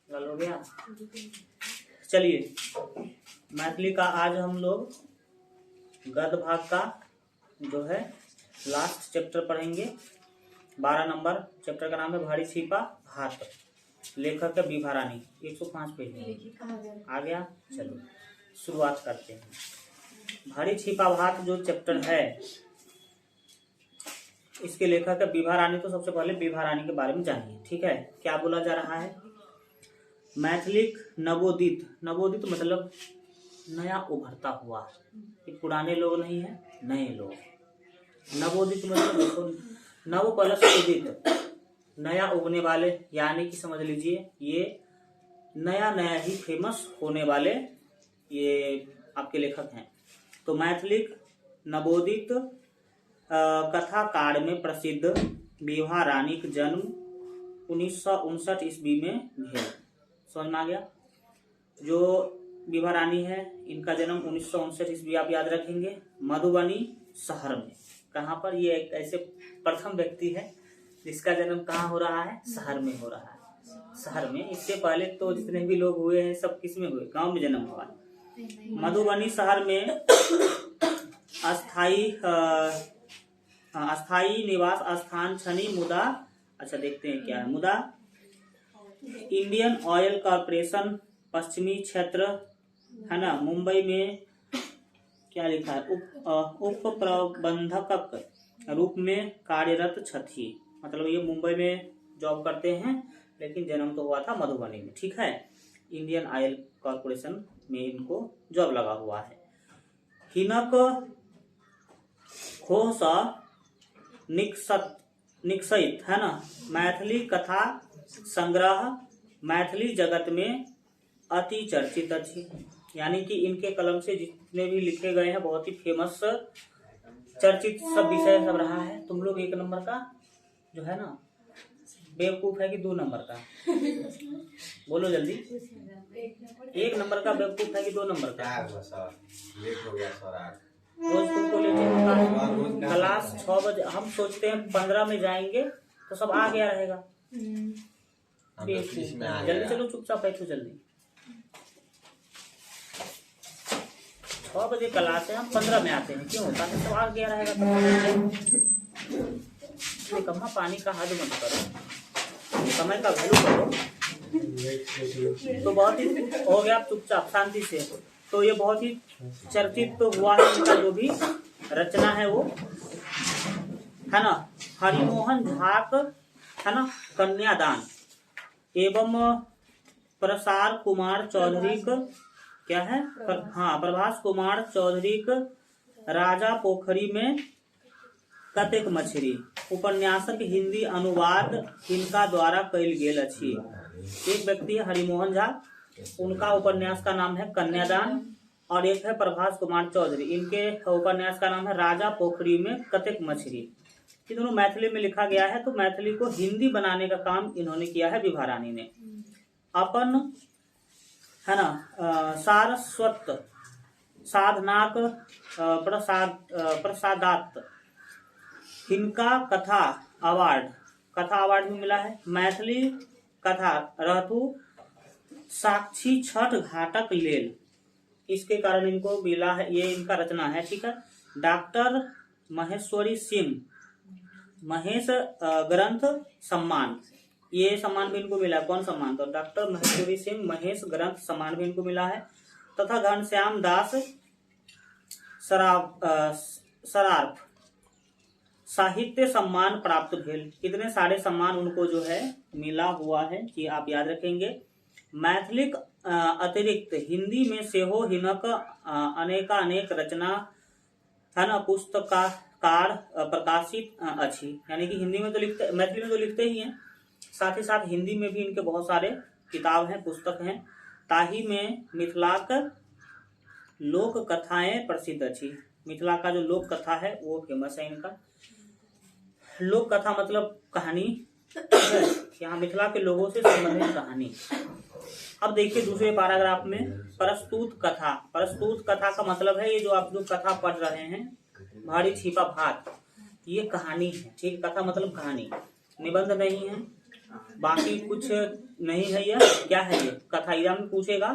गल हो गया। चलिए मैथिली का आज हम लोग गद्य भाग का जो है लास्ट चैप्टर पढ़ेंगे। 12 नंबर चैप्टर का नाम है भारी छिपा भात, लेखक है विभा रानी। 105 पेज में आ गया। चलो शुरुआत करते हैं। भारी छिपा भात जो चैप्टर है इसके लेखक है विभा रानी। तो सबसे पहले विभा रानी के बारे में जानिए, ठीक है। क्या बोला जा रहा है? मैथिलिक नवोदित, नवोदित मतलब नया उभरता हुआ, ये पुराने लोग नहीं है, नए लोग। नवोदित मतलब देखो नव प्लस उदित, नया उगने वाले, यानी कि समझ लीजिए ये नया नया ही फेमस होने वाले ये आपके लेखक हैं। तो मैथिलिक नवोदित कथाकार में प्रसिद्ध विभा रानी का जन्म 1959 ईस्वी में भेल। समझ में आ गया? जो विभा रानी है इनका जन्म 1959 ईस्वी, आप याद रखेंगे, मधुबनी शहर में। कहाँ पर? ये एक ऐसे प्रथम व्यक्ति है जिसका जन्म कहाँ हो रहा है? शहर में हो रहा है, शहर में। इससे पहले तो जितने भी लोग हुए हैं सब किस में हुए? गांव में जन्म हुआ है। मधुबनी शहर में अस्थाई निवास स्थान छनी मुदा, अच्छा देखते हैं क्या है। मुदा इंडियन ऑयल कॉर्पोरेशन पश्चिमी क्षेत्र है ना, मुंबई में क्या लिखा है? उप प्रबंधक रूप में कार्यरत छथी। मतलब ये मुंबई में जॉब करते हैं लेकिन जन्म तो हुआ था मधुबनी में, ठीक है। इंडियन ऑयल कॉर्पोरेशन में इनको जॉब लगा हुआ है। हिनक खोसा निक्सित है ना, मैथिली कथा संग्रह मैथिली जगत में अति चर्चित अच्छी, यानी कि इनके कलम से जितने भी लिखे गए हैं बहुत ही फेमस चर्चित सब विषय सब रहा है। तुम लोग 1 नंबर का जो है ना बेवकूफ है कि 2 नंबर का? बोलो जल्दी। 1 नंबर का बेवकूफ है कि 2 नंबर का? रोज तुमको लेके होता है क्लास 6 बजे। हम सोचते हैं 15 में जाएंगे तो सब आ गया रहेगा। जल्दी चलो, चुपचाप बैठो जल्दी। 6 बजे क्लास है, हम 15 में आते हैं। क्यों? ताकि सब आ गया रहेगा। कम्मा पानी का हद मत करो, समय का वैल्यू करो। तो बहुत ही हो गया, आप चुपचाप शांति से। तो ये बहुत ही चर्चित तो हुआ है, इनका जो भी रचना है वो है ना। हरिमोहन झा है ना कन्यादान एवं प्रसार कुमार चौधरी का क्या है? प्रभास कुमार चौधरी का राजा पोखरी में कतेक मछली उपन्यासक हिंदी अनुवाद इनका द्वारा कयल गेल अछि। एक व्यक्ति है हरिमोहन झा, उनका उपन्यास का नाम है कन्यादान, और एक है प्रभास कुमार चौधरी, इनके उपन्यास का नाम है राजा पोखरी में कतेक मछली। ये दोनों मैथिली में लिखा गया है। तो मैथिली को हिंदी बनाने का काम इन्होंने किया है विभा रानी ने। अपन है ना सारस्वत साधनाक प्रसादात इनका कथा अवार्ड भी मिला है। मैथिली कथा रहतु साक्षी छठ घाटक लेल, इसके कारण इनको मिला है, ये इनका रचना है, ठीक है। डॉक्टर महेश्वरी सिंह महेश ग्रंथ सम्मान, ये सम्मान भी इनको मिला। कौन सम्मान? तो डॉक्टर महेश्वरी सिंह महेश ग्रंथ सम्मान भी इनको मिला है। तथा घनश्याम दास सराफ साहित्य सम्मान प्राप्त भेल। कितने सारे सम्मान उनको जो है मिला हुआ है कि आप याद रखेंगे। मैथिलिक अतिरिक्त हिंदी में सेहो हिनक अनेक रचना है ना पुस्तकार प्रकाशित अच्छी, यानी कि हिंदी में तो लिखते, मैथिली में तो लिखते ही हैं, साथ ही साथ हिंदी में भी इनके बहुत सारे किताब हैं, पुस्तक हैं। ताही में मिथिलाक लोक कथाएं प्रसिद्ध अच्छी, मिथिला का जो लोक कथा है वो फेमस है इनका। लोक कथा मतलब कहानी, यहाँ मिथिला के लोगों से संबंधित कहानी। अब देखिए दूसरे पैराग्राफ में प्रस्तुत कथा का मतलब है ये जो आप जो कथा पढ़ रहे हैं भारी छिपा भात, ये कहानी है, ठीक। कथा मतलब कहानी, निबंध नहीं है। बाकी कुछ नहीं है। यह क्या है? ये कथा। एग्जाम में पूछेगा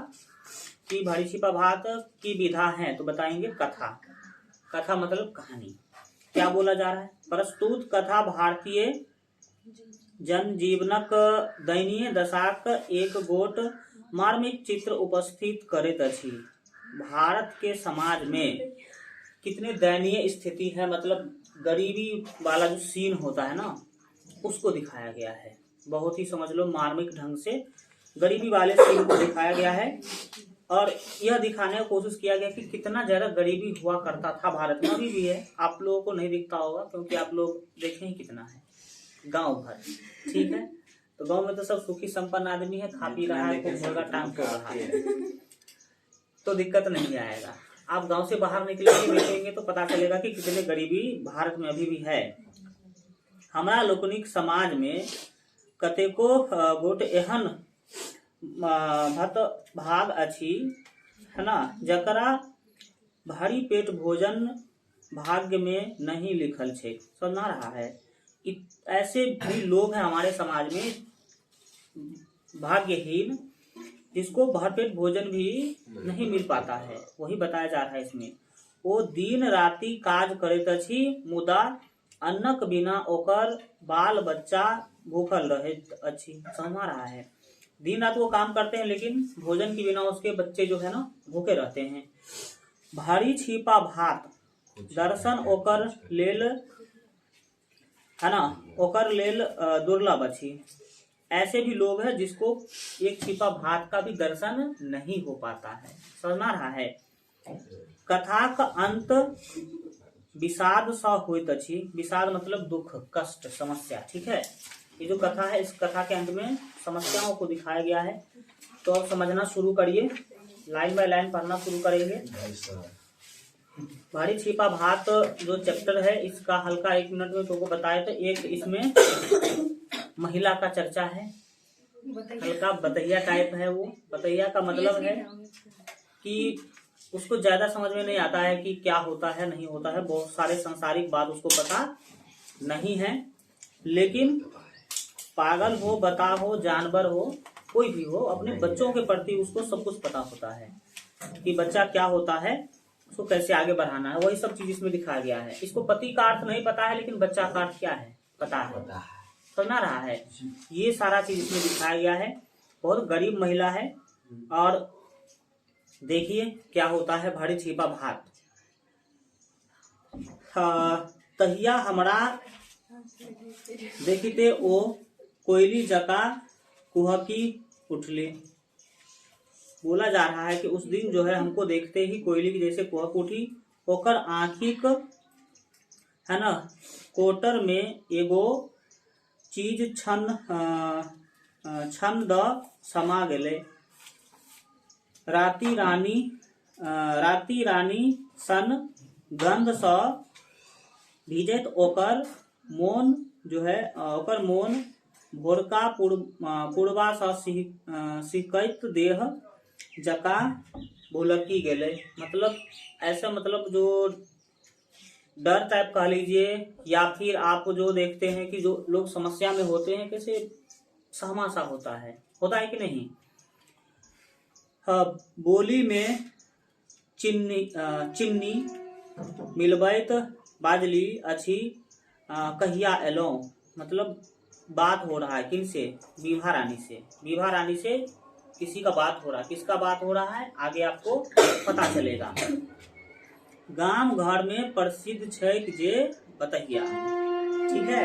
कि भारी छिपा भात की विधा है तो बताएंगे कथा। कथा मतलब कहानी। क्या बोला जा रहा है? प्रस्तुत कथा भारतीय जनजीवनक दयनीय दशाक एक गोट मार्मिक चित्र उपस्थित करैत अछि। भारत के समाज में कितने दयनीय स्थिति है, मतलब गरीबी वाला जो सीन होता है ना, उसको दिखाया गया है। बहुत ही समझ लो मार्मिक ढंग से गरीबी वाले सीन को दिखाया गया है। और यह दिखाने की कोशिश किया गया कि कितना ज्यादा गरीबी हुआ करता था भारत में। अभी भी है, आप लोगों को नहीं दिखता होगा क्योंकि आप लोग देखें ही कितना है गांव भर। ठीक है, तो गांव में तो सब सुखी संपन्न आदमी है, खा पी रहा है, खूब मुर्गा टांग सो रहा है, तो दिक्कत नहीं आएगा। आप गांव से बाहर निकलेंगे, देखेंगे तो पता चलेगा कि कितने गरीबी भारत में अभी भी है। हमारा लोकनिक समाज में कतेको गोट एहन भत भाग अछि, है ना, जकरा भारी पेट भोजन भाग्य में नहीं लिखल छे। समझ रहा है? ऐसे भी लोग हैं हमारे समाज में भाग्यहीन, जिसको भरपेट भोजन भी नहीं मिल पाता है। वही बताया जा रहा है इसमें। वो दिन राति काज करैत अछि, मुदा अन्नक बिना ओकर बाल बच्चा भूखल रहैत अछि। समझ रहा है? दिन रात वो काम करते हैं लेकिन भोजन के बिना उसके बच्चे जो है ना भूखे रहते हैं। भारी छिपा भात दर्शन ओकर लेल, है ना, ओकर लेल दुर्लभ अछि। ऐसे भी लोग हैं जिसको एक छिपा भात का भी दर्शन नहीं हो पाता है। समझ रहा है? कथा का अंत विषाद सा होइत अछि। विषाद मतलब दुख, कष्ट, समस्या। ठीक है, ये जो कथा है, इस कथा के अंत में समस्याओं को दिखाया गया है। तो अब समझना शुरू करिए, लाइन बाय लाइन पढ़ना शुरू करेंगे। भारी छिपा भात जो चैप्टर है, इसका हल्का 1 मिनट में तुमको बताए तो एक इसमें महिला का चर्चा है, हल्का बतैया टाइप है। वो बतैया का मतलब है कि उसको ज्यादा समझ में नहीं आता है कि क्या होता है नहीं होता है, बहुत सारे सांसारिक बात उसको पता नहीं है। लेकिन पागल हो, बता हो, जानवर हो, कोई भी हो, अपने बच्चों के प्रति उसको सब कुछ पता होता है कि बच्चा क्या होता है, उसको कैसे आगे बढ़ाना है। वही सब चीज इसमें दिखाया गया है। इसको पति का अर्थ नहीं पता है लेकिन बच्चा का अर्थ क्या है पता है। समझ रहा है? ये सारा चीज इसमें दिखाया गया है। बहुत गरीब महिला है। और देखिए क्या होता है। भारी छिपा भात तहिया हमरा देखिते ओ कोयली जका कुहकी उठली। बोला जा रहा है कि उस दिन जो है हमको देखते ही कोयली की जैसे कुहक उठी। ओकर आँखिक, है ना, कोटर में एगो चीज छन द समा गेले। राती रानी सन गंध सँ भीजैत ओकर मोन जो है, ओकर मोन भोरका पूर्वा सँ सिकैत देह जका भुलकी गेले। मतलब ऐसा, मतलब जो डर टाइप कह लीजिए, या फिर आप जो देखते हैं कि जो लोग समस्या में होते हैं कैसे सहमा सा होता है कि नहीं। बोली में चिन्नी मिलबैत बाजली अछि, कहिया एलौं। मतलब बात हो रहा है किनसे? विभा रानी से। विभा रानी से किसी का बात हो रहा है। किसका बात हो रहा है आगे आपको पता चलेगा। गांव घर में प्रसिद्ध छैक जे बतहिया। ठीक है,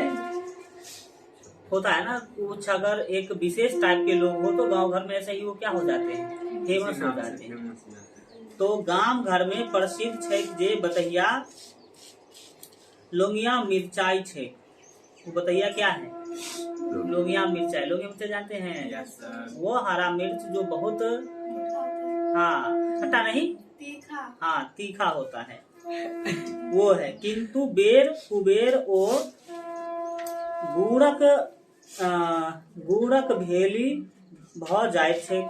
होता है ना कुछ, अगर एक विशेष टाइप के लोग हो तो गांव घर में ऐसे ही वो क्या हो जाते हैं, फेमस हो जाते हैं। तो गांव घर में प्रसिद्ध छैक जे बतहिया, लोंगिया मिर्चाई छे। वो बतहिया क्या है? लोंगिया मिर्चाई। लोंगिया मिर्चाई जानते हैं? वो हरा मिर्च जो बहुत, हाँ, खट्टा नहीं, हाँ, तीखा होता है, वो है। किंतु बेर कुबेर ओ गुड़क भेली भ जाए छे।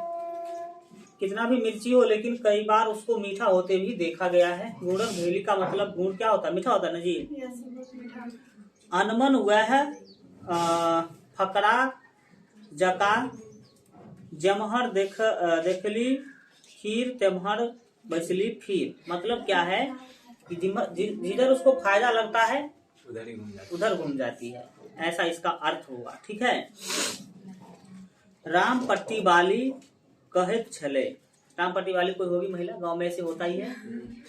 कितना भी मिर्ची हो लेकिन कई बार उसको मीठा होते भी देखा गया है। गुड़क भेली का मतलब गुड़ क्या होता है? मीठा होता है ना जी। अनमन वह फकरा जका जमहर देखली खीर तेमहर बैसली फिर। मतलब क्या है कि जिधर उसको फायदा लगता है उधर घूम जाती है, ऐसा इसका अर्थ होगा। ठीक है। राम पट्टी वाली कहत छले। राम पट्टी वाली कोई होगी महिला, गांव में ऐसे होता ही है,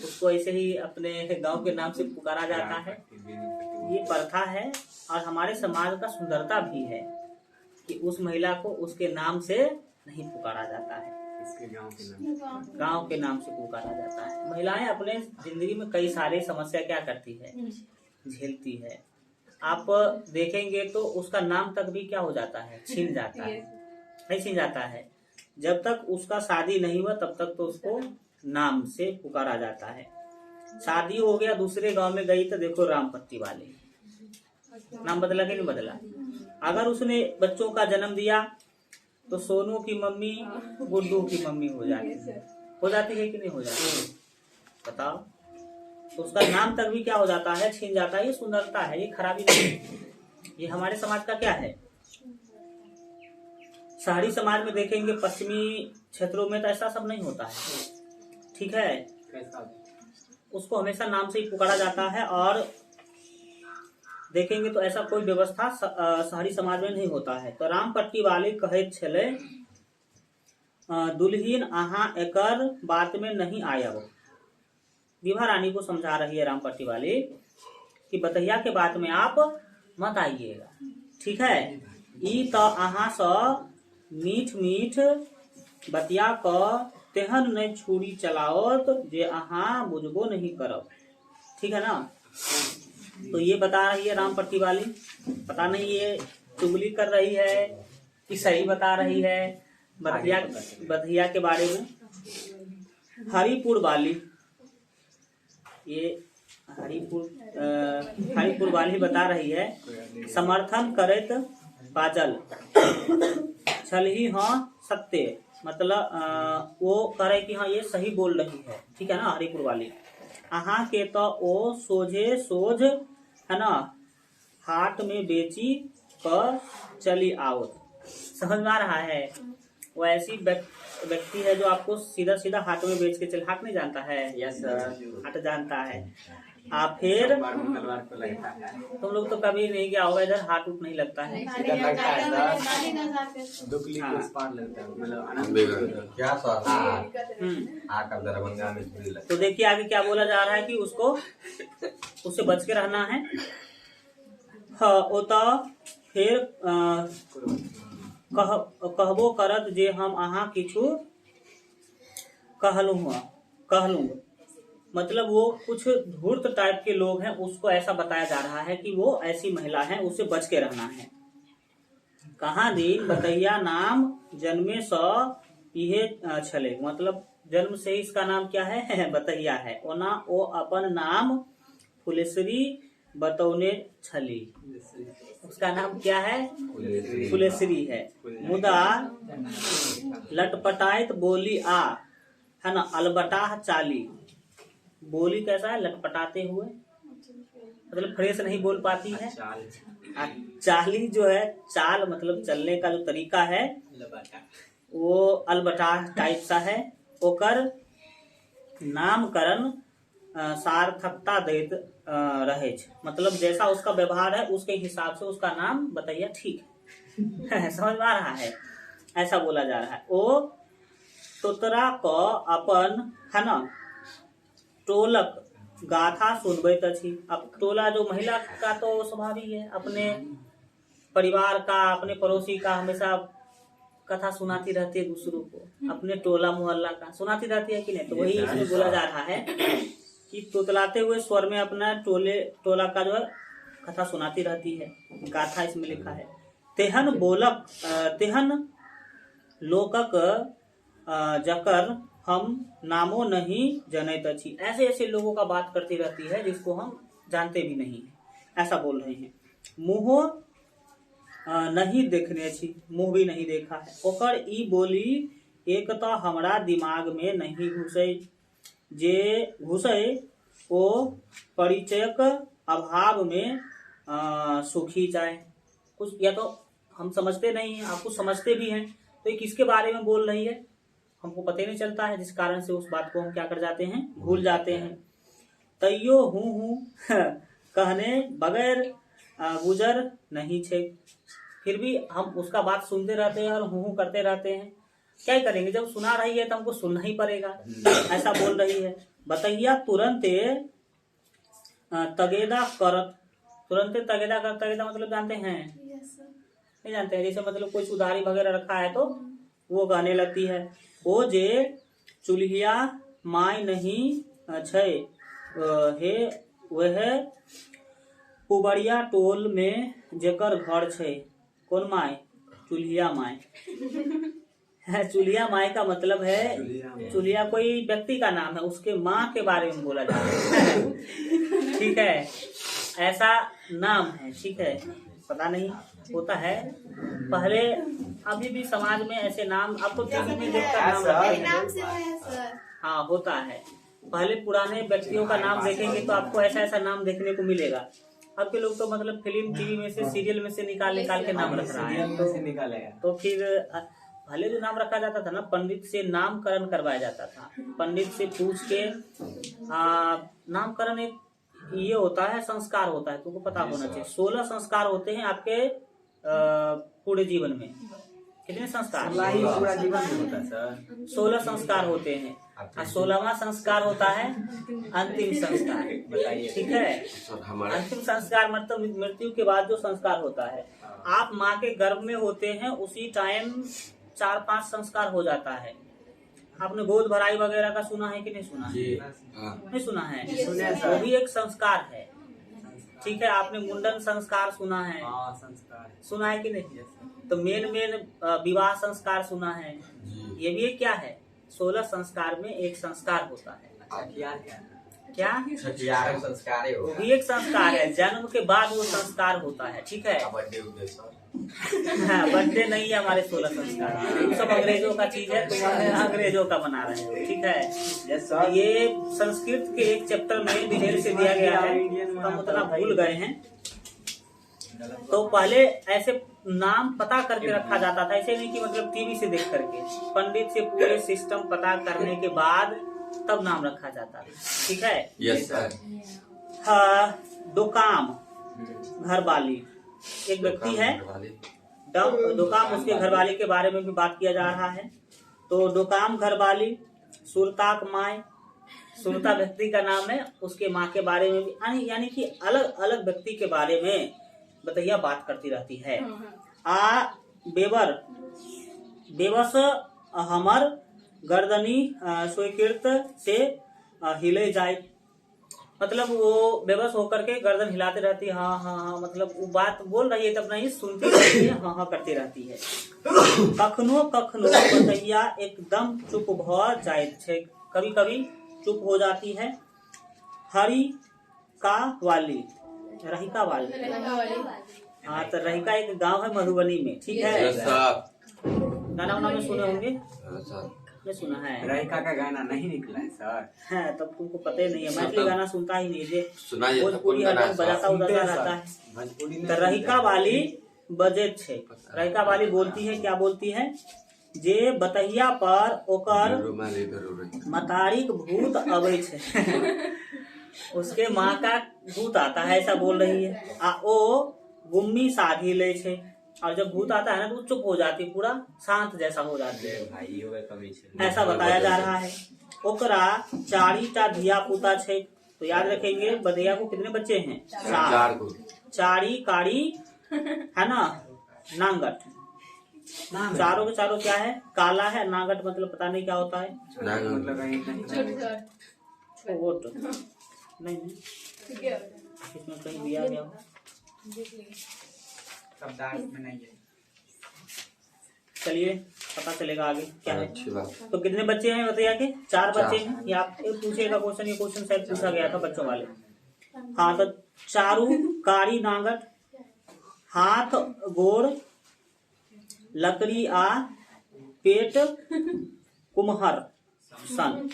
उसको ऐसे ही अपने गांव के नाम से पुकारा जाता है। ये प्रथा है और हमारे समाज का सुंदरता भी है कि उस महिला को उसके नाम से नहीं पुकारा जाता है, गांव के नाम से पुकारा जाता है। महिलाएं अपने जिंदगी में कई सारे समस्या क्या करती है, झेलती है। आप देखेंगे तो उसका नाम तक भी क्या हो जाता है, छीन जाता है, नहीं छीन जाता है। जब तक उसका शादी नहीं हुआ तब तक तो उसको नाम से पुकारा जाता है। शादी हो गया, दूसरे गांव में गई तो देखो राम पट्टी वाली, नाम बदला कि नहीं बदला। अगर उसने बच्चों का जन्म दिया तो सोनू की मम्मी गुड्डू की मम्मी हो जाती है कि नहीं हो जाती, बताओ। तो उसका नाम तक भी क्या हो जाता है, छीन जाता है। ये सुंदरता है, ये खराबी नहीं है। ये हमारे समाज का क्या है। शहरी समाज में देखेंगे, पश्चिमी क्षेत्रों में तो ऐसा सब नहीं होता है। ठीक है, उसको हमेशा नाम से ही पुकारा जाता है। और देखेंगे तो ऐसा कोई व्यवस्था शहरी समाज में नहीं होता है। तो राम पट्टी वाली कहत छले दुल्हीन अहाँ एकर बात में नहीं आयब। विभा रानी को समझा रही है राम पट्टी वाली कि बतैया के बात में आप मत आइएगा। ठीक है। ई तो अहाँ स मीठ मीठ बतिया क तेहन नहीं छुरी चलाओत जे अहाँ बुझबो नहीं करब। ठीक है ना। तो ये बता रही है राम पट्टी वाली, पता नहीं ये चुगली कर रही है कि सही बता रही है बधिया के बारे में। हरिपुर वाली, ये हरिपुर वाली बता रही है समर्थन करत बाजल छलही हाँ सत्य। मतलब वो कह रहे कि हाँ ये सही बोल रही है। ठीक है ना। हरिपुर वाली अहाँ के तो ओ सोझे सोझ है ना, हाट में बेची क चली आओ। समझ में आ रहा है। वो ऐसी व्यक्ति है जो आपको सीधा सीधा हाट में बेच के चले। हाट नहीं जानता है, यस सर, हाट जानता है। आप फिर तुम लोग तो कभी नहीं गया होगा इधर, हाट उठ नहीं लगता है। तो देखिए आगे क्या बोला जा रहा है कि उसको उससे बच के रहना है। हाँ, फिर कहबो करत जे हम अहाँ किछु कहलूँ। मतलब वो कुछ धूर्त टाइप के लोग हैं, उसको ऐसा बताया जा रहा है कि वो ऐसी महिला है, उससे बच के रहना है। कहाँ दिन बतैया नाम जन्मे स इहे छले। मतलब जन्म से ही इसका नाम क्या है, बतैया है। ओना ओ अपन नाम फुलेश्वरी बतौने छली। उसका नाम क्या है, फुलेश्वरी है। मुदा लटपटाइत बोली आ है ना, अलबटाह चाली। बोली कैसा है, लटपटाते हुए, मतलब फ्रेश नहीं बोल पाती है। चाली जो है, चाल मतलब चलने का जो तरीका है वो अलबटा टाइप सा है। ओकर नामकरण सार्थकता देत रहे। मतलब जैसा उसका व्यवहार है उसके हिसाब से उसका नाम बताइए, ठीक है। समझ में आ रहा है, ऐसा बोला जा रहा है। ओ तोतरा को अपन है ना टोलक गाथा सुनबैत अछि। अब टोला जो महिला का तो स्वभाव ही है, अपने परिवार का, अपने पड़ोसी का हमेशा कथा सुनाती रहती है दूसरों को, अपने टोला मोहल्ला का सुनाती रहती है कि नहीं। तो वही इसमें बोला जा रहा है कि तोतलाते हुए स्वर में अपना टोला का जो है कथा सुनाती रहती है, गाथा इसमें लिखा है। तेहन बोलक तेहन लोकक जकर हम नामो नहीं जनैत अछि। ऐसे ऐसे लोगों का बात करती रहती है जिसको हम जानते भी नहीं है, ऐसा बोल रहे हैं। मुँहो नहीं देखने छी, मुँह भी नहीं देखा है। ओकर ई बोली एक तो हमरा दिमाग में नहीं घुसे, जे घुसे ओ परिचयक अभाव में सुखी जाए। कुछ या तो हम समझते नहीं हैं, आप कुछ समझते भी हैं, तो ये किसके बारे में बोल रही है हमको पता ही नहीं चलता है, जिस कारण से उस बात को हम क्या कर जाते हैं, भूल जाते हैं। तैयो हूँ कहने बगैर गुजर नहीं छे, फिर भी हम उसका बात सुनते रहते हैं और हूँ करते रहते हैं। क्या करेंगे, जब सुना रही है तो हमको सुनना ही पड़ेगा, ऐसा बोल रही है। बतैया तुरंते तगेदा करत, तुरंत तगेदा कर, तगेदा मतलब जानते हैं नहीं जानते हैं, जैसे मतलब कोई उधारी वगैरह रखा है तो वो गाने लगती है। ओ जे चूल्हिया माय नहीं छै हे वह पुबड़िया टोल में जेकर घर छै। कौन माय? चूल्हिया माय। चूल्हिया माय का मतलब है, चूल्हिया कोई व्यक्ति का नाम है, उसके माँ के बारे में बोला जा रहा है। ठीक है, ऐसा नाम है, ठीक है, पता नहीं होता है पहले, अभी भी समाज में ऐसे नाम आपको टीवी में देखकर नाम हाँ होता है। पहले पुराने व्यक्तियों का नाम देखेंगे तो आपको ऐसा ऐसा नाम देखने को मिलेगा। अब के लोग तो मतलब फिल्म टीवी में से, सीरियल में से निकाल के नाम रख रहा है। तो फिर पहले जो नाम रखा जाता था ना, पंडित से नामकरण करवाया जाता था। पंडित से पूछ के नामकरण एक ये होता है, संस्कार होता है, तुमको पता होना चाहिए। 16 संस्कार होते हैं आपके पूरे जीवन में। कितने संस्कार? पूरा जीवन में होता है सर, 16 संस्कार होते हैं। और 16वां संस्कार होता है अंतिम संस्कार। बताइए, ठीक है। अंतिम संस्कार मतलब मृत्यु के बाद जो संस्कार होता है। आप माँ के गर्भ में होते हैं उसी टाइम 4-5 संस्कार हो जाता है। आपने गोद भराई वगैरह का सुना है कि नहीं सुना है? नहीं सुना है, वो भी एक संस्कार है। ठीक है, आपने मुंडन संस्कार सुना है? सुना है कि नहीं? तो मेन विवाह संस्कार सुना है? ये भी एक क्या है, 16 संस्कार में एक संस्कार होता है। क्या संस्कार है? वो भी एक संस्कार है, जन्म के बाद वो संस्कार होता है। ठीक है, बर्थडे नहीं है हमारे 16 संस्कार, सब अंग्रेजों का चीज है, तुम्हारे अंग्रेजों का बना रहे हो। ठीक है, ये संस्कृत के एक चैप्टर में डिटेल से दिया गया है, हम उतना भूल गए हैं। तो पहले ऐसे नाम पता करके रखा जाता था, ऐसे नहीं कि मतलब टीवी से देख करके, पंडित से पूरे सिस्टम पता करने के बाद तब नाम रखा जाता है। ठीक है, यस सर। डोकाम घरवाली एक व्यक्ति है, डोकाम उसके घरवाली के बारे में भी बात किया जा रहा है। तो डोकाम घरवाली, सुरताक माय, सुरता व्यक्ति का नाम है, उसके माँ के बारे में भी, यानी कि अलग अलग व्यक्ति के बारे में बतैया बात करती रहती है। आ बेबर बेबस हमर गर्दनी स्वीकृत से हिले जाए, मतलब वो बेबस होकर के गर्दन हिलाते रहती है। हाँ हाँ हाँ, मतलब वो बात बोल रही है तब नहीं सुनती रहती है, हाँ हाँ करती रहती है। कखनो कखनो बतैया एकदम चुप भ जाइत छै, कभी कभी चुप हो जाती है। हरी का वाली, रहिका वाली, हाँ तो रहिका एक गांव है मधुबनी में। ठीक है, गाना वाना में सुने होंगे? नहीं सुना है? रहिका का गाना नहीं निकला है सर। है तब तुमको पता ही नहीं है, मैथिली गाना सुनता ही नहीं, भोजपुरी हरदम बजाता उजाता रहता है। तो रहिका वाली बजे छे, रहिका वाली बोलती है, क्या बोलती है? जे बतहिया पर ओकर मतारिक भूत अबै छे। उसके माँ का भूत आता है, ऐसा बोल रही है। आ ओ गुम्मी साधी ले छे, और जब भूत आता है ना तो वो चुप हो जाती है, पूरा शांत जैसा हो जाती है, ऐसा बताया जा रहा है। ओकरा 4टा धिया पुता छे, तो याद रखेंगे बदैया को कितने बच्चे हैं? 4 चारी कारी है ना, नांगट, चारों के चारों क्या है? काला है, नागट मतलब पता नहीं क्या होता है, नहीं इसमें कहीं दिया गया हो, चलिए पता चलेगा आगे क्या है। तो कितने बच्चे हैं बतैया के? 4 बच्चे हैं। ये आप पूछेगा क्वेश्चन, ये क्वेश्चन शायद पूछा गया था बच्चों वाले। हाँ, तो चारू कारी नांगट, हाथ गोड़ लकड़ी आ पेट कुम्हर सन,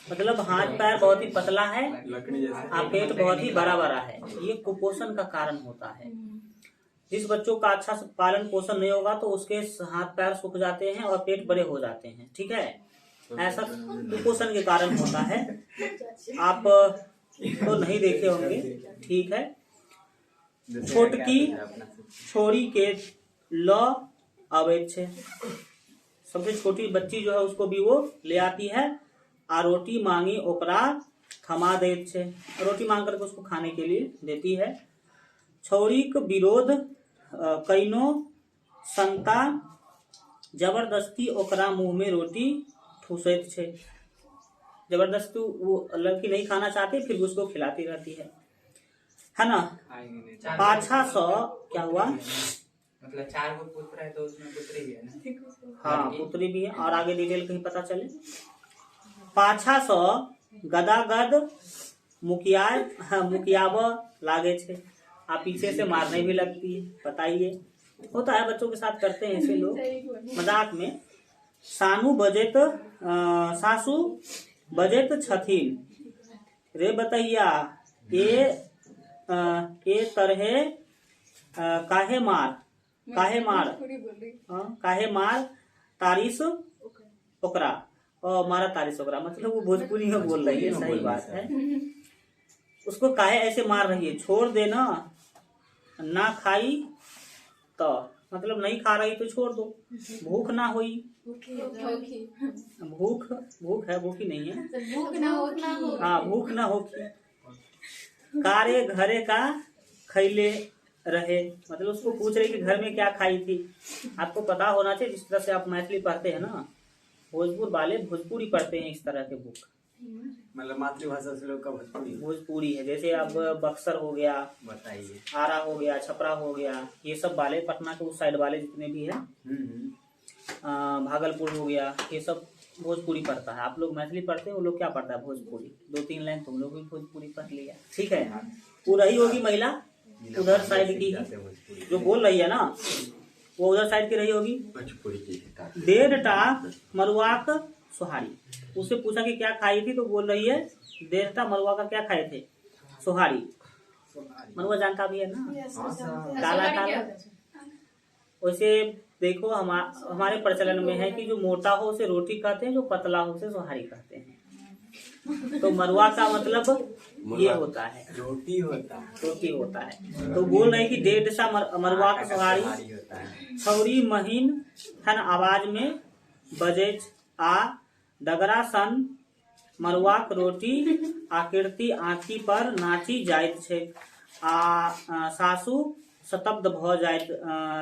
मतलब हाथ पैर बहुत ही पतला है, पेट बहुत ही बड़ा बड़ा है, ये कुपोषण का कारण होता है। जिस बच्चों का अच्छा से पालन पोषण नहीं होगा तो उसके हाथ पैर सूख जाते हैं और पेट बड़े हो जाते हैं, ठीक है। ऐसा कुपोषण के कारण होता है। आप तो नहीं देखे होंगे, ठीक है। छोटकी छोरी के ल अवैध छे, सबसे छोटी बच्ची जो है उसको भी वो ले आती है। आ रोटी मांगी ओकरा थमा देत छे, रोटी मांग करके उसको खाने के लिए देती है। छौरी के विरोध कैनो संता जबरदस्ती ओकरा मुंह में रोटी ठूसैत छे, जबरदस्ती वो लड़की नहीं खाना चाहती फिर उसको खिलाती रहती है ना। पाछा सौ क्या हुआ, मतलब 4 गो पुत्र है तो उसमें पुत्री भी है ना। हाँ पुत्री भी है, और आगे डिटेल कहीं पता चले। पाछा सौ गदागद मुकियाब लागे छे, आप पीछे से मारने भी लगती है। बताइए, होता है बच्चों के साथ, करते हैं ऐसे लोग मजाक में। सासू बजेत छथिन रे बतैया ए तरहे काहे मार तारीस ओकरा, और मारा तारीस ओकरा, मतलब वो भोजपुरी में बोल रही है, सही बात है। उसको काहे ऐसे मार रही है, छोड़ देना ना खाई तो, मतलब नहीं खा रही तो छोड़ दो, भूख ना हुई, भूख है, भूखी नहीं है, हाँ भूख ना होगी। कारे घरे का खैले रहे, मतलब उसको पूछ रही कि घर में क्या खाई थी। आपको पता होना चाहिए, जिस तरह से आप मैथिली पढ़ते हैं ना, भोजपुर वाले भोजपुरी पढ़ते हैं इस तरह के बुक, मतलब मातृभाषा से लोग का भोजपुरी है। जैसे अब बक्सर हो गया, बताइए, आरा हो गया, छपरा हो गया, ये सब वाले पटना के उस साइड वाले जितने भी है, भागलपुर हो गया, ये सब भोजपुरी पढ़ता है। आप लोग मैथिली पढ़ते हैं, वो लोग क्या पढ़ता है, भोजपुरी। 2-3 लाइन तुम लोग भी भोजपुरी पढ़ लिया, ठीक है। वो रही होगी महिला उधर साइड की, जो बोल रही है ना, वो उधर साइड की रही होगी। 1.5 मरुआक सोहारी, उससे पूछा कि क्या खाई थी, तो बोल रही है 1.5 मरुआ का क्या खाए थे, सोहारी। मरुआ जानता भी है ना, काला काला। वैसे देखो हमारे प्रचलन में है कि जो मोटा हो उसे रोटी कहते हैं, जो पतला हो उसे सोहारी कहते हैं। तो मरुआ का मतलब ये होता है, रोटी होता है। तो बोल रहे कि 1.5 मरुआ का सोहारी। छौरी महीन खन आवाज में बजे आ डगरा सन मरुआक रोटी आकृति आँखी पर नाची जाइत छे। सासू स्तब्ध भ जाइत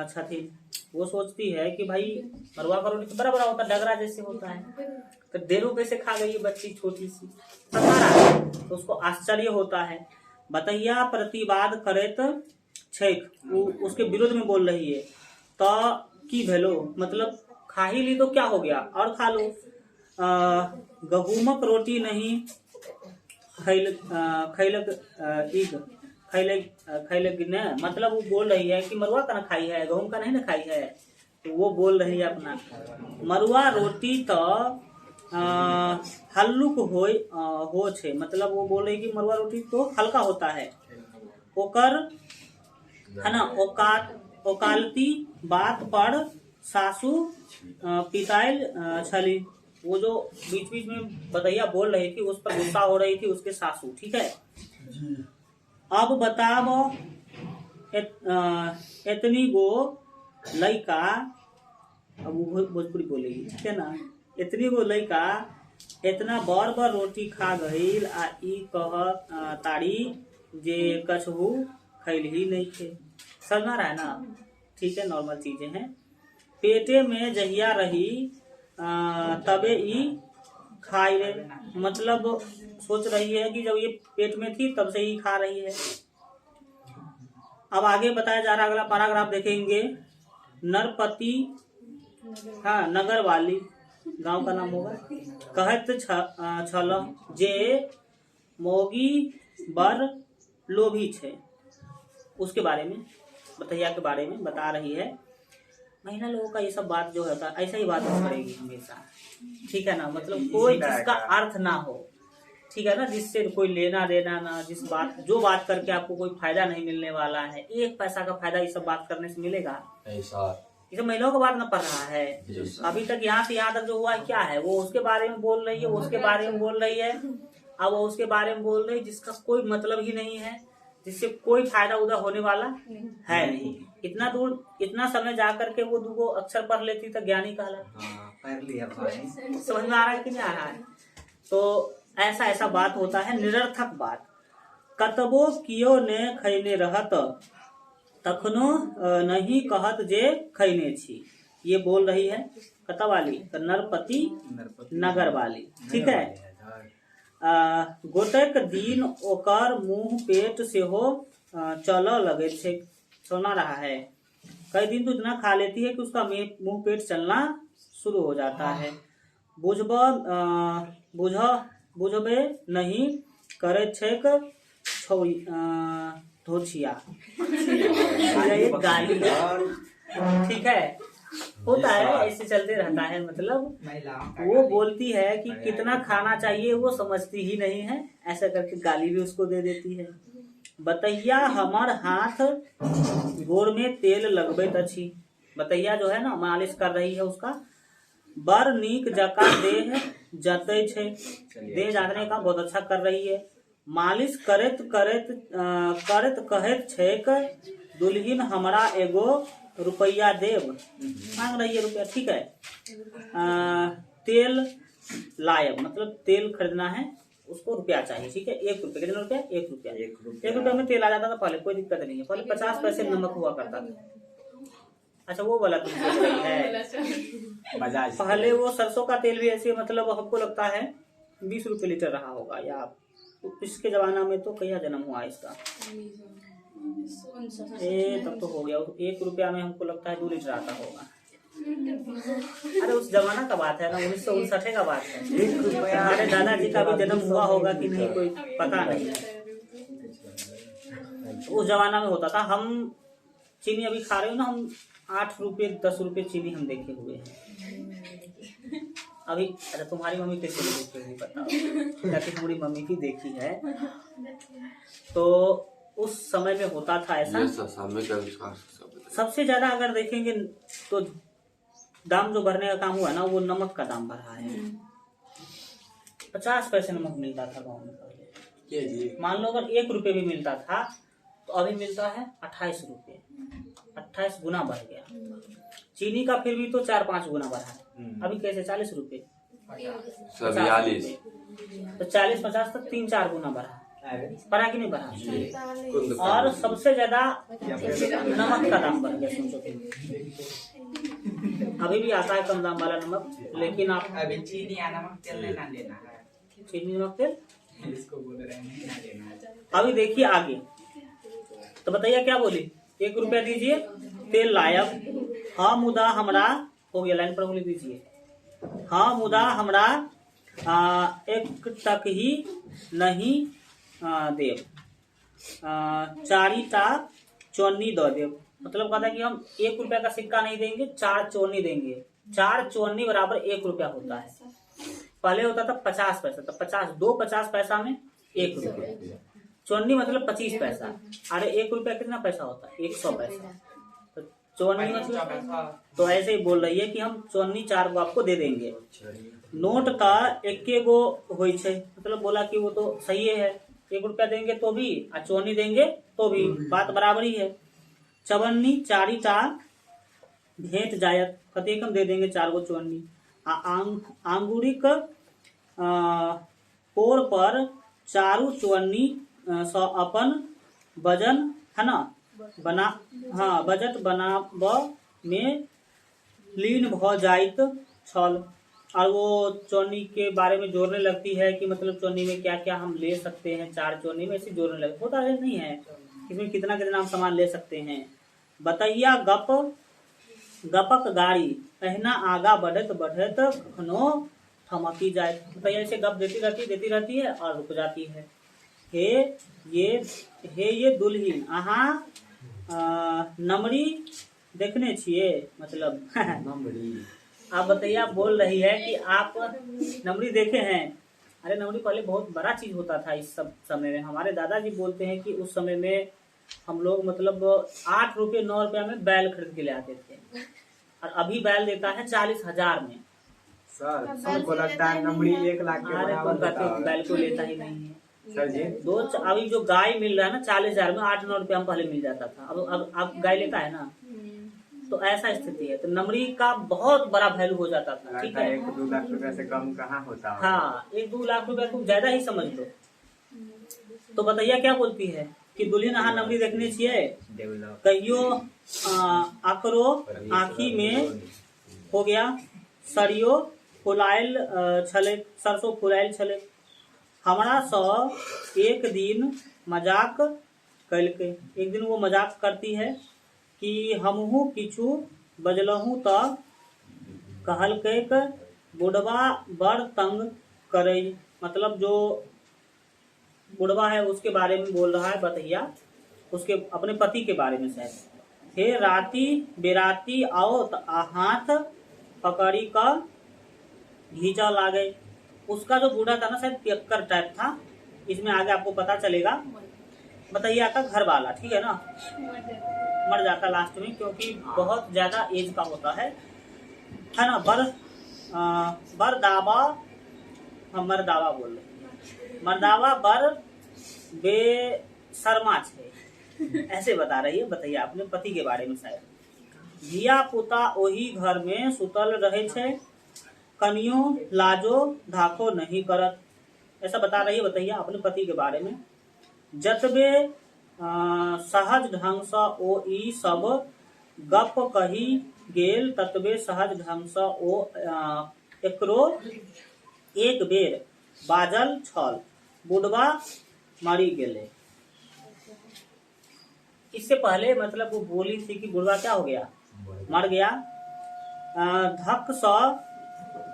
छथिन, वो सोचती है कि भाई मरुआ का रोटी तो बड़ा बड़ा होता है, डगरा जैसे होता है, तो देरों कैसे खा गई ये बच्ची छोटी सी, पता रहा, तो उसको आश्चर्य होता है। बतैया प्रतिवाद करेत छेक, उसके विरोध में बोल रही है। तो की भेलो, मतलब खा ही ली तो क्या हो गया, और खा लो। गहूमक रोटी नहीं खैलक न, मतलब वो बोल रही है कि मरुआ का ना खाई है, गहूम का नहीं ना खाई है, तो वो बोल रही है अपना। मरुआ रोटी तो हल्लुक हो छे, मतलब वो बोल रही कि मरुआ रोटी तो हल्का होता है। ओकर है ना, ओकालती बात पर सासू पिताइल छली, वो जो बीच बीच में बतैया बोल रही थी उस पर गुस्सा हो रही थी उसके सासू, ठीक है। अब बताओ इतनी गो लड़का, अब भोजपुरी बोलेगी, ठीक है ना, इतनी गो लड़का इतना बार रोटी खा गईल आ ई कह ताड़ी जे कछहू खैल ही नहीं थे। समझ रहा है ना, ठीक है, नॉर्मल चीजें हैं। पेटे में जहिया रही तबे ई खाई रे, मतलब सोच रही है कि जब ये पेट में थी तब से ही खा रही है। अब आगे बताया जा रहा, अगला पैराग्राफ देखेंगे। नरपति, हाँ नगर वाली, गांव का नाम होगा। कहत छल जे मोगी बर लोभी छे, उसके बारे में, बतैया के बारे में बता रही है। महिला लोगों का ये सब बात जो होता है ऐसा ही बात करेगी हमेशा, ठीक है ना, मतलब कोई जिसका अर्थ ना हो, ठीक है ना, जिससे कोई लेना देना ना, जो बात करके आपको कोई फायदा नहीं मिलने वाला है, 1 पैसा का फायदा ये सब बात करने से मिलेगा? ऐसा ये सब महिलाओं का बात न पढ़ रहा है। अभी तक यहाँ से यहाँ तक जो हुआ है क्या है, वो उसके बारे में बोल रही है, वो उसके बारे में बोल रही है, अब वो उसके बारे में बोल रही है जिसका कोई मतलब ही नहीं है, जिससे कोई फायदा उधर होने वाला है नहीं। इतना दूर इतना समय जा करके वो 2 अक्षर पढ़ लेती तो ज्ञानी कहला। पढ़ लिया भाई। समझ में आ रहा है कि नहीं आ रहा है? तो ऐसा बात होता है, निरर्थक बात। कतबो कियो ने खैने रहत तखनो नहीं कहत जे खैने छी, ये बोल रही है कता वाली, नरपति नगर वाली, ठीक है। गोटेक दिन ओकर मुंह पेट से हो चल लगे छे, सुना रहा है। कई दिन तो इतना खा लेती है कि उसका मुंह पेट चलना शुरू हो जाता है। बुझबे नहीं करे छेक धोछिया, ये गाली है, ठीक है, होता है, ऐसे चलते रहता है। मतलब वो बोलती है कि कितना खाना चाहिए वो समझती ही नहीं है, ऐसा करके गाली भी उसको दे देती है। बतैया हमर हाथ गोर में तेल लगबैत अछि, बतैया जो है ना मालिश कर रही है उसका, बर नीक जका देह जतै छे, देह जातने का बहुत अच्छा कर रही है। मालिश करत कहत छेक दुल्हिन हमरा एगो रुपया देव, मांग रही है रुपया, ठीक है। तेल लायब मतलब तेल खरीदना है, उसको रुपया चाहिए, ठीक है। 1 रुपये, कितना रुपया? 1 रुपया। 1 रुपया में तेल आ जाता था पहले, कोई दिक्कत नहीं है। पहले 50 पैसे नमक हुआ करता था। अच्छा वो वाला तुम सोच रही है, पहले वो सरसों का तेल भी ऐसे, मतलब हमको लगता है 20 रुपये लीटर रहा होगा, या इसके जमाना में तो कया जन्म हुआ इसका, तब तो हो गया 1 रुपया में हमको लगता है 2 लीटर आता होगा। अरे उस जमाना का बात है ना, 1959 का बात है। हमारे दादाजी का भी जन्म हुआ होगा कि नहीं कोई पता नहीं है। उस जमाना में होता था। हम चीनी अभी खा रहे हो ना, हम 8 रुपये 10 रुपये चीनी हम देखे हुए हैं अभी। अच्छा तुम्हारी मम्मी कैसे देखी नहीं पता, क्योंकि हमारी मम्मी भी देखी है। तो उस समय में होता था ऐसा। सबसे ज्यादा अगर देखेंगे तो दाम जो बढ़ने का काम हुआ ना, वो नमक का दाम बढ़ा है। 50 पैसे नमक मिलता था गाँव में पहले, मान लो अगर 1 रुपये भी मिलता था तो अभी मिलता है 28 रुपये। 28 गुना बढ़ गया। चीनी का फिर भी तो 4-5 गुना बढ़ा है। अभी कैसे 40 रुपये, 40 तो 40-50 तक 3-4 गुना बढ़ा कि नहीं बढ़ा? और सबसे ज्यादा नमक का दाम बढ़ गया। सोचो अभी भी आता है कम दाम वाला नमक, लेकिन आप अभी चीनी या नमक तेल लेना लेना है, चीनी नमक तेल इसको बोल रहे हैं नहीं लेना है। अभी देखिए आगे तो बताइए क्या बोली, 1 रुपया दीजिए तेल लायब, हाँ मुदा हमरा हो गया, लाइन पर बोली दीजिए, हाँ मुदा हमरा 1 तक ही नहीं देव, 4टा चौनी दो देव। मतलब कहता है कि हम 1 रुपया का सिक्का नहीं देंगे, 4 चौनी देंगे। 4 चौनी बराबर 1 रुपया होता है। पहले होता था 50 पैसा, तो 50 पैसा में 1 रुपया। चौनी मतलब 25 पैसा। अरे 1 रुपया कितना पैसा होता है? 100 पैसा। तो चौनी मतलब तो ऐसे ही बोल रही है कि हम चौनी 4 गो आपको दे देंगे। नोट का 1 गो हो, मतलब बोला कि वो तो सही है, 1 रुपया देंगे तो भी और चौनी देंगे तो भी बात बराबर ही है। चवन्नी 4टा भेंट जायत, कते कम दे देंगे 4 गो चौनी। आंगुरिक पोर पर 4 चौनी सौ अपन वजन है ना बजट बनाब में लीन भ जाइत छल। और वो चौनी के बारे में जोड़ने लगती है कि मतलब चौनी में क्या क्या हम ले सकते हैं। 4 चौनी में ऐसे जोड़ने लगती, होता है नहीं है, इसमें कितना कितना हम सामान ले सकते हैं। बतैया गपक गाड़ी अहना आगा बढ़त बढ़त खनो थमकी जाए। बतैया ऐसे गप देती रहती है और रुक जाती है। हे ये दुल्हिन अहाँ नमरी देखने छिए, मतलब आप बताइए, आप बोल रही है कि आप नमरी देखे हैं। अरे नमरी पहले बहुत बड़ा चीज होता था इस सब समय में। हमारे दादाजी बोलते हैं कि उस समय में हम लोग मतलब 8 रुपये 9 रुपया में बैल खरीद के ले आते थे, और अभी बैल देता है 40,000 में। सर सबको लगता है नमरी 1 लाख के अरे बराबर तुम होता कहते होगा। बैल को लेता ही नहीं है सर जी अभी जो गाय मिल रहा है ना 40,000 में, 8-9 रुपया में पहले मिल जाता था, अब गाय लेता है ना। तो ऐसा स्थिति है। तो नमरी का बहुत बड़ा वैल्यू हो जाता था, ठीक लगता है है। 1-2 लाख रुपए से कम कहाँ होता होगा। हाँ 1-2 लाख रुपया तुम ज्यादा ही समझ लो। तो बताइए क्या बोलती है कि दुल्हन अहाँ नमरी देखने छिए, कहियो आकरो आँखी में हो गया सरियो फुलायल छले, सरसों फुलायल छले। हमारा सौ एक दिन मजाक कलके, एक दिन वो मजाक करती है कि हमहू किछु बजलहू त कहलकै बुढ़वा बड़ तंग करे। मतलब जो बुढ़वा है उसके बारे में बोल रहा है बतैया, उसके अपने पति के बारे में शायद। हे राती बेराती आओ त हाथ पकड़ी का घींचा लागे। उसका जो बूढ़ा था ना शायद पियक्कर टाइप था, इसमें आगे आपको पता चलेगा। बतैया का घर वाला, ठीक है ना, मर जाता लास्ट में क्योंकि बहुत ज्यादा एज का होता है ना। बरदावा, हम मरदावा बोल रहे हैं, मरदावा बर बेशर्मा छे, ऐसे बता रही है बतैया अपने पति के बारे में शायद। धिया पुता ओही घर में सुतल रहे छे, कनियो लाजो धाको नहीं करत, ऐसा बता रही है बतैया अपने पति के बारे में। जतबे सहज ढंग से ओ ई सब गप कही गेल, ततबे सहज ढंग से ओ एकरो एक बेर बाजल छल, बुढ़वा मरी गेले। इससे पहले मतलब वो बोली थी कि बुढ़वा क्या हो गया, मर गया, धक सा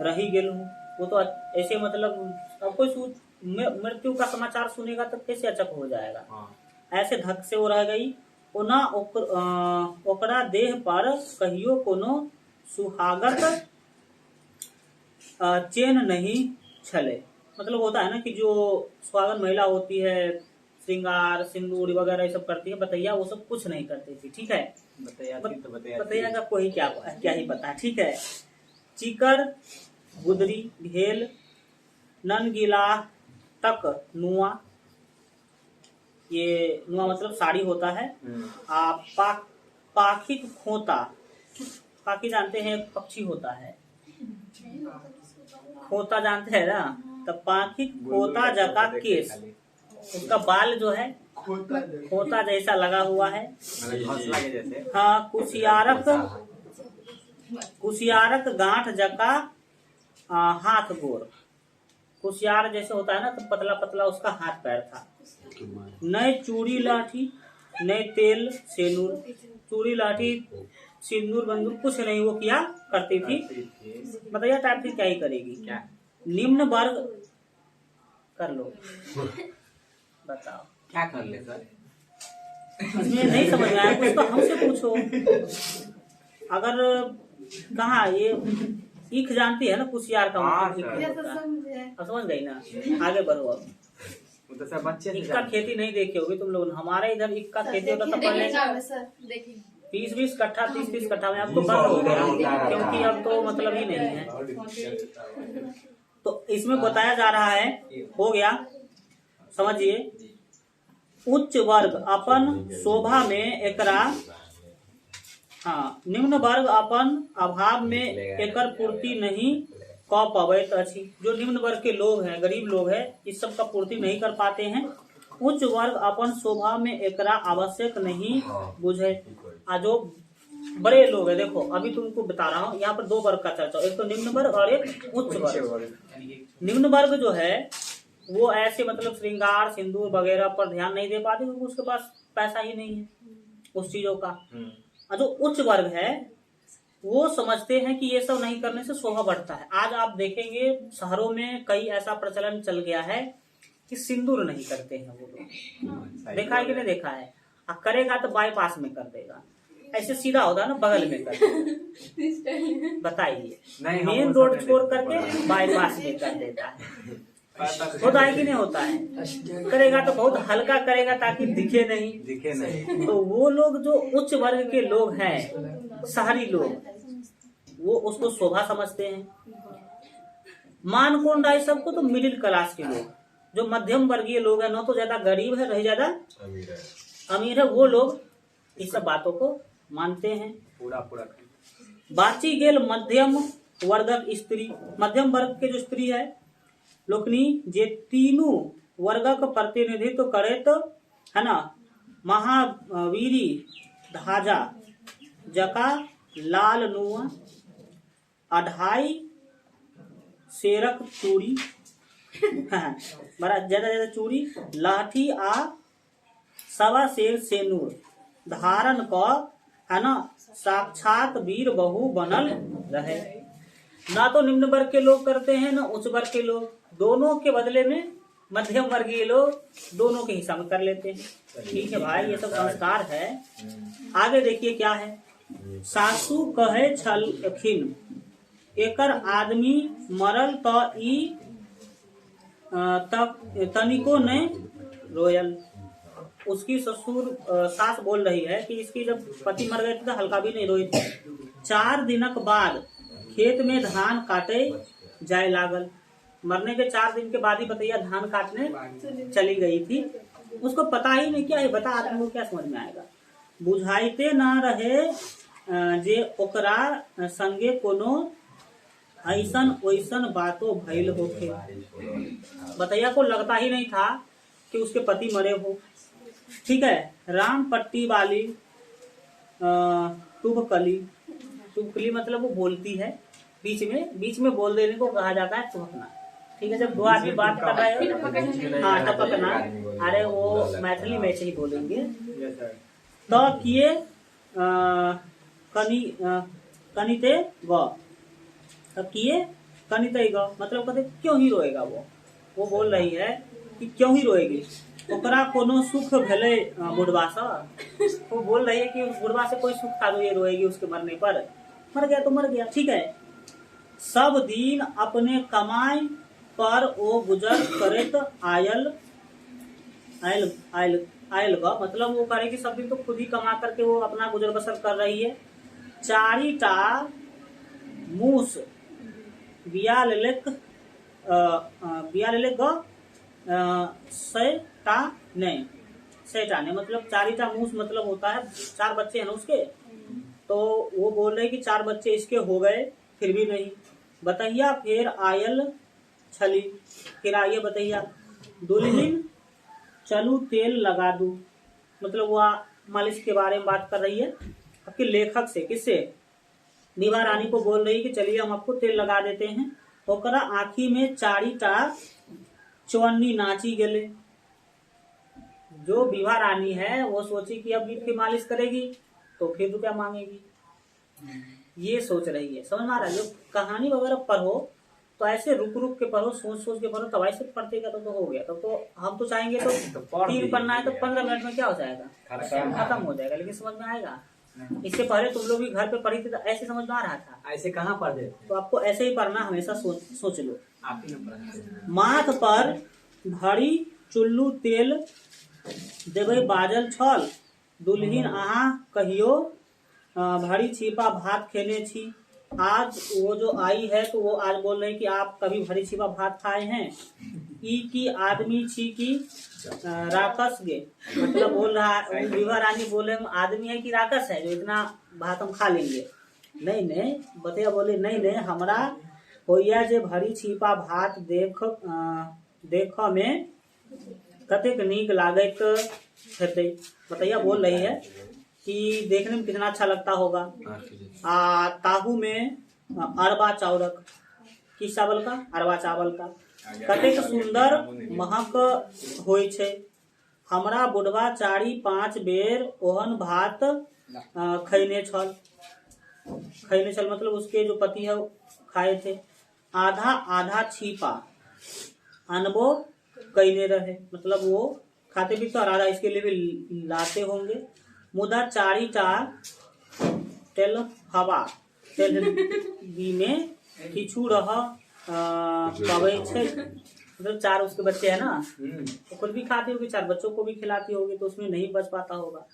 रही गेल हूँ। वो तो ऐसे मतलब अब कोई मृत्यु का समाचार सुनेगा तो कैसे अचक हो जाएगा। ऐसे धक से वो रह गई। ओना ओकरा देह पर कहियो कोनो सुहागत चेन नहीं छले। मतलब होता है ना कि जो सुहागन महिला होती है, श्रृंगार सिंदूर वगैरह ये सब करती है, बतैया वो सब कुछ नहीं करती थी, ठीक है। बतैया का कोई क्या ही पता, ठीक है। चिकर गुदरी भेल ननगिला तक नुआ, ये नुआ मतलब साड़ी होता है। पाखिक खोता, पाखी जानते हैं पक्षी होता है, खोता जानते हैं ना, तो पाखिक खोता जका केस, उसका बाल जो है खोता जैसा लगा हुआ है। हाँ कुशियारक गांठ जका हाथ गोर, कुशियार जैसे होता है ना तो पतला पतला उसका हाथ पैर था। नए चूड़ी लाठी नए तेल सेनूर, चूड़ी लाठी सिंदूर बंदूर कुछ नहीं वो किया करती थी। बताइए टाइप थी क्या ही करेगी। निम्न वर्ग कर लो, बताओ क्या कर ले सर, इसमें नहीं समझ में आया कुछ तो हमसे पूछो। अगर कहाँ ये ईख जानती है ना कुशियार का मतलब, अब समझ गई ना, आगे बढ़ो। अब तो सब बच्चे ईख का खेती नहीं देखे होगी तुम लोग। हमारे इधर ईख का खेती होता था पहले 20-20 कट्ठा 30-30 कट्ठा में, अब तो बंद हो गया क्योंकि अब तो मतलब ही नहीं है। तो इसमें बताया जा रहा है, हो गया समझिए। उच्च वर्ग अपन शोभा में एकरा, हाँ निम्न वर्ग अपन अभाव में एकर पूर्ति नहीं क पबैत अछि। जो निम्न वर्ग के लोग हैं, गरीब लोग हैं, इस सब का पूर्ति नहीं कर पाते हैं। उच्च वर्ग अपन शोभा में एकरा आवश्यक नहीं बुझे। जो बड़े लोग हैं, देखो अभी तुमको बता रहा हूँ, यहाँ पर 2 वर्ग का चर्चा, एक तो निम्न वर्ग और एक उच्च वर्ग। निम्न वर्ग जो है वो ऐसे मतलब श्रृंगार सिंदूर वगैरह पर ध्यान नहीं दे पाते क्योंकि उसके पास पैसा ही नहीं है उस चीजों का। और जो उच्च वर्ग है वो समझते हैं कि ये सब नहीं करने से शोभा बढ़ता है। आज आप देखेंगे शहरों में कई ऐसा प्रचलन चल गया है कि सिंदूर नहीं करते हैं वो लोग, देखा है कि नहीं देखा है। करेगा तो बाईपास में कर देगा, ऐसे सीधा होता है ना बगल में कर देगा। बताइए मेन रोड छोड़ करके बाईपास में कर देता है। होता है कि नहीं होता है? करेगा तो बहुत हल्का करेगा ताकि दिखे नहीं। तो वो लोग जो उच्च वर्ग के लोग हैं, शहरी लोग, वो उसको शोभा समझते हैं। मान कौन रहा है सबको? तो मिडिल क्लास के लोग, जो मध्यम वर्गीय लोग हैं, न तो ज्यादा गरीब है न ज्यादा अमीर है, वो लोग इस सब बातों को मानते हैं। पूरा बाची गेल मध्यम वर्गक स्त्री, मध्यम वर्ग के जो स्त्री है लोकनी जे तीनों वर्गक प्रतिनिधित्व करे तो है ना, महावीरी धाजा जका लाल नुआ, अढ़ाई शेरक चूड़ी, बड़ा ज्यादा चूड़ी, लाठी आ सवा शेर सेनूर धारण क है ना, साक्षात वीर बहू बनल रहे। ना तो निम्न वर्ग के लोग करते हैं ना उच्च वर्ग के लोग, दोनों के बदले में मध्यम वर्गीय लोग दोनों के हिस्सा में कर लेते हैं। ठीक है भाई, ये सब संस्कार है। आगे देखिए क्या है। सासू कहे छलखिन एकर आदमी मरल तो ई तनिको ने रोयल। उसकी ससुर सास बोल रही है कि इसकी जब पति मर गए थे तो हल्का भी नहीं रोई थी। 4 दिनक बाद खेत में धान काटे जाए लागल। मरने के 4 दिन के बाद ही बतैया धान काटने चली गई थी। उसको पता ही नहीं क्या है, बता आदमी को क्या समझ में आएगा। बुझाइते ना रहे जे ओकरा संगे कोनो ऐसन वैसन बातों भइल होके। बतैया को लगता ही नहीं था कि उसके पति मरे हो। ठीक है। राम पट्टी वाली टुभकली, टुभकली मतलब वो बोलती है बीच में बोल देने को कहा जाता है टपकना। ठीक है, जब दो आदमी बात कर रहे हो, हाँ टपकना, अरे वो मैथिली में से ही बोलेंगे। तो किए कनिते ग, तब किए कनिते ग मतलब कहते क्यों ही रोएगा वो बोल रही है कि क्यों ही रोएगी, ओकरा कोनो सुख भेले बुढ़वा सा। वो बोल रही है कि उस बुढ़वा से कोई सुख था तो ये रोएगी उसके मरने पर। मर गया तो मर गया, ठीक है। सब दिन अपने कमाई पर वो गुजर करेत आयल ग, मतलब वो करेगी सब दिन तो खुद ही कमा करके वो अपना गुजर बसर कर रही है। 4टा मूस बिया लेक ग सेटा ने मतलब 4टा मूस मतलब होता है 4 बच्चे हैं ना उसके। तो वो बोल रहे कि 4 बच्चे इसके हो गए फिर भी नहीं। बतैया फिर आयल छली, फिर आइए बतैया। दुल्हिन चलू तेल लगा दू, मतलब वह मालिश के बारे में बात कर रही है आपके लेखक से। किससे? विभा रानी को बोल रही कि चलिए हम आपको तेल लगा देते हैं। ओकरा आँखी में 4टा चवन्नी नाची गेले। जो विभा रानी है वो सोची कि अब वीर की मालिश करेगी तो फिर रुपया मांगेगी, ये सोच रही है। समझ में आ रहा है? जो कहानी वगैरह पढ़ो तो ऐसे रुक के पढ़ो, सोच के पढ़ो, तब ऐसे पढ़तेगा तो हो गया। तब तो हम तो चाहेंगे तो 3 पढ़ना है तो 15 मिनट में क्या हो जाएगा, खत्म हो जाएगा। लेकिन समझ में आएगा? इससे पहले तुम लोग भी घर पे पढ़ी थी तो ऐसे समझ में आ रहा था? ऐसे कहाँ पढ़े? तो आपको ऐसे ही पढ़ना, हमेशा सोच लो। माथ पर भरी चुल्लू तेल देवे बाजल छल, दुल्हिन अहाँ कहियो भरी छिपा भात खेने छी। आज वो जो आई है तो वो आज बोल रहे कि आप कभी भरी छिपा भात खाए हैं? ई की आदमी छी की राकस गे, मतलब बोल रहा है विभा रानी बोले आदमी है कि राकस है जो इतना भात हम खा लेंगे। नहीं, बतिया बोले नहीं, हमरा होइया जे भरी छिपा भात देख में कतेक नीक लागत हेतै। बतैया बोल रही है कि देखने में कितना अच्छा लगता होगा। ताहू में अरबा चावलक, किस चावल का? अरबा चावल का। कतेक सुंदर महक होय छे। हमरा बुढ़वा 4-5 बेर ओहन भात खैने छल मतलब उसके जो पति है खाए थे। आधा छिपा अनबो कैने रहे, मतलब वो खाते भी तो आधा इसके लिए भी लाते होंगे। मुदा 4टा तेल हवा तेल में किछु रह पबै छै, मतलब 4 उसके बच्चे हैं ना, तो खुद भी खाती होगी, 4 बच्चों को भी खिलाती होगी, तो उसमें नहीं बच पाता होगा।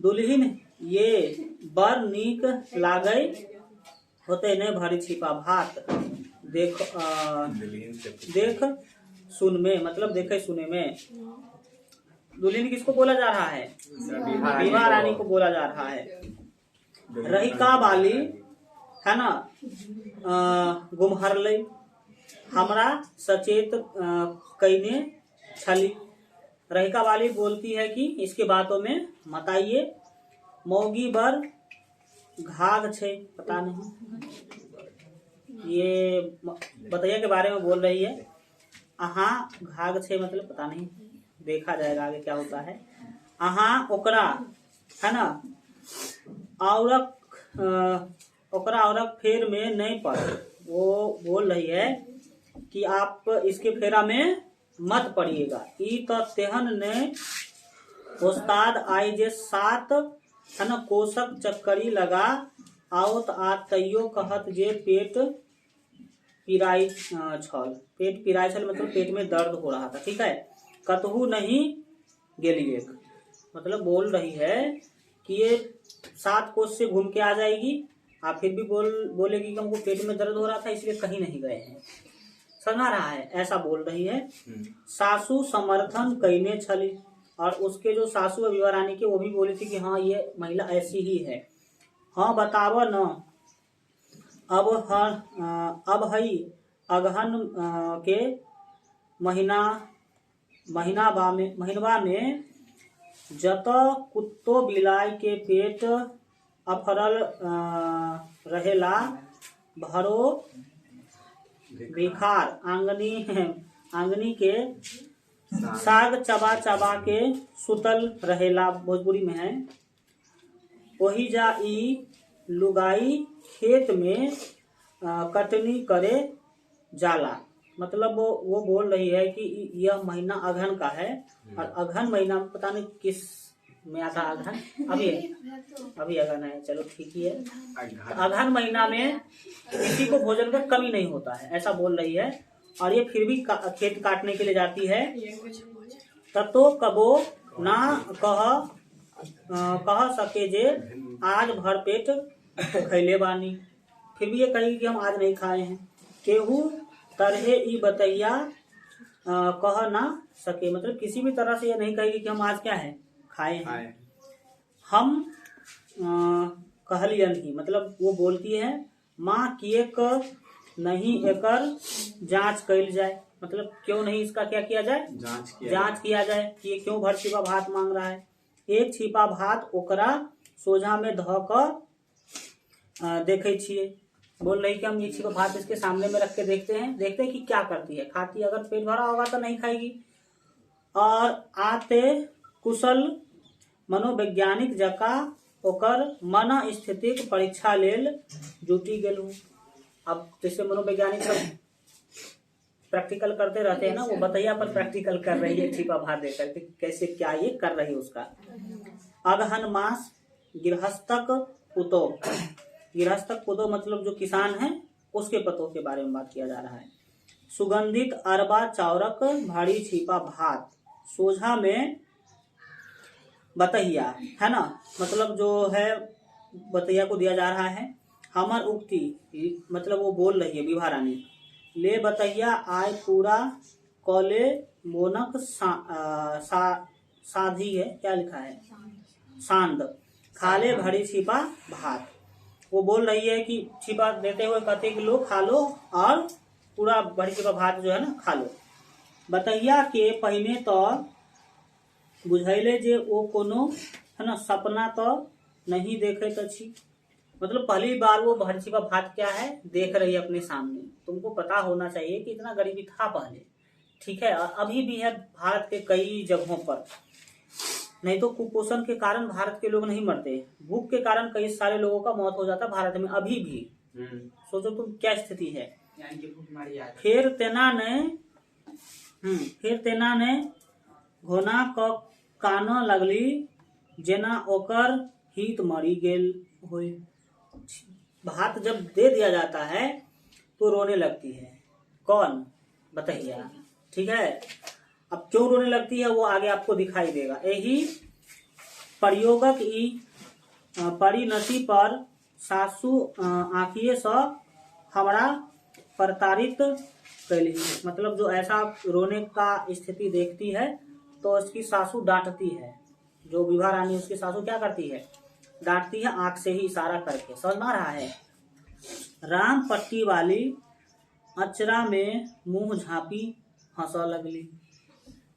दुल्हिन ये बर नीक लागै होते ने भरी छिपा भात, देख सुन में, मतलब देखे सुने में। दुल्हिन किसको बोला जा रहा है? विवाह रानी को बोला जा रहा है। रहिका बाली है ना, गुमहरले हमरा सचेत कईने छली। रहिका वाली बोलती है कि इसके बातों में मत आइए। मौगी बर घाघ छे, पता नहीं ये बतैया के बारे में बोल रही है। अहाँ घाघ छे मतलब पता नहीं, देखा जाएगा आगे क्या होता है। अहाँ ओकरा है ना, ओकरा औरक फेर में नहीं पड़। वो बोल रही है कि आप इसके फेरा में मत पड़िएगा। ई तो तेहन ने उस्ताद आई जे 7 है ना कोसक चक्करी लगा आओत आ तैयो कहत जे पेट पिराई छल। पेट पिराई छल मतलब पेट में दर्द हो रहा था, ठीक है। कतहु नहीं गेलिए, मतलब बोल रही है कि ये 7 कोस से घूम के आ जाएगी, आप फिर भी बोलेगी कि हमको पेट में दर्द हो रहा था इसलिए कहीं नहीं गए हैं। समझा रहा है, ऐसा बोल रही है। सासू समर्थन कईने छली, और उसके जो सासू है विवाह रानी के, वो भी बोली थी कि हाँ ये महिला ऐसी ही है। हाँ बताव न अब हई अगहन के महीनवा में जत कुत्तो बिलाई के पेट अफरल रहेला, भरो भिखार आंगनी के साग चबा चबा के सुतल रहेला, भोजपुरी में है। वही जा ई लुगाई खेत में कटनी करे जाला, मतलब वो बोल रही है कि यह महीना अगहन का है, और अगहन महीना पता नहीं किस में आता अगहन, अभी अगहन है, चलो ठीक ही है। अगहन महीना में किसी को भोजन का कमी नहीं होता है, ऐसा बोल रही है। और ये फिर भी खेत काटने के लिए जाती है। ततो कबो ना कह सके जे आज भर पेट खैले बानी, फिर भी ये कहेगी कि हम आज नहीं खाए हैं। केहू तरहे ई बतैया कह ना सके, मतलब किसी भी तरह से ये नहीं कहेगी कि हम आज क्या है खाए हैं। हम कहलियन ही, मतलब वो बोलती है माँ किए क नहीं एकर जांच कैल जाए, मतलब क्यों नहीं इसका क्या किया जाए, जांच किया जाए कि ये क्यों भर छिपा भात मांग रहा है। एक छिपा भात ओकरा सोझा में ध क देखे छिए, बोल रही कि हम ये छिपा भात इसके सामने में रख के देखते हैं कि क्या करती है, खाती। अगर पेट भरा होगा तो नहीं खाएगी। और आते कुशल मनोवैज्ञानिक जका ओकर मन स्थितिक परीक्षा लेल जुटी गेलू। अब जैसे मनोवैज्ञानिक सब प्रैक्टिकल करते रहते हैं ना, वो बतैया पर प्रैक्टिकल कर रही है छिपा भात देकर के, कैसे क्या ये कर रही है उसका। अगहन मास गृहस्थक पुतो मतलब जो किसान है उसके पतों के बारे में बात किया जा रहा है। सुगंधित अरबा चावरक भारी छिपा भात सोझा में बतैया है ना, मतलब जो है बतैया को दिया जा रहा है। हमर उक्ति मतलब वो बोल रही है विवाह रानी, ले बतैया आय पूरा कॉले मोनक साधी है, क्या लिखा है सांद खाले भरी छिपा भात। वो बोल रही है कि छिपा देते हुए कहते कि लो खा लो और पूरा भरी छिपा भात जो है ना खा लो। बतैया के पहिने तो बुझैले जे वो कोनो है ना सपना तो नहीं देखे छी, मतलब पहली बार वो भरी छिपा भात क्या है देख रही है अपने सामने। तुमको पता होना चाहिए कि इतना गरीबी था पहले, ठीक है, अभी भी है भारत के कई जगहों पर। नहीं तो कुपोषण के कारण भारत के लोग नहीं मरते, भूख के कारण कई सारे लोगों का मौत हो जाता भारत में अभी भी। सोचो तुम क्या स्थिति है। फिर तेना ने घोना क कान लगली जेना ओकर हित मरी गेल होय। भात जब दे दिया जाता है तो रोने लगती है। कौन? बतैया, ठीक है। अब क्यों रोने लगती है वो आगे आपको दिखाई देगा। यही प्रयोगक ई परिणति पर सासू आँखिए स हमारा प्रताड़ित कैली, मतलब जो ऐसा रोने का स्थिति देखती है तो उसकी सासू डांटती है। जो विभा रानी उसकी सासू क्या करती है, डांटती है आंख से ही इशारा करके, समझ में आ रहा है। राम पट्टी वाली अचरा में मुंह झांपी हंसा लगली।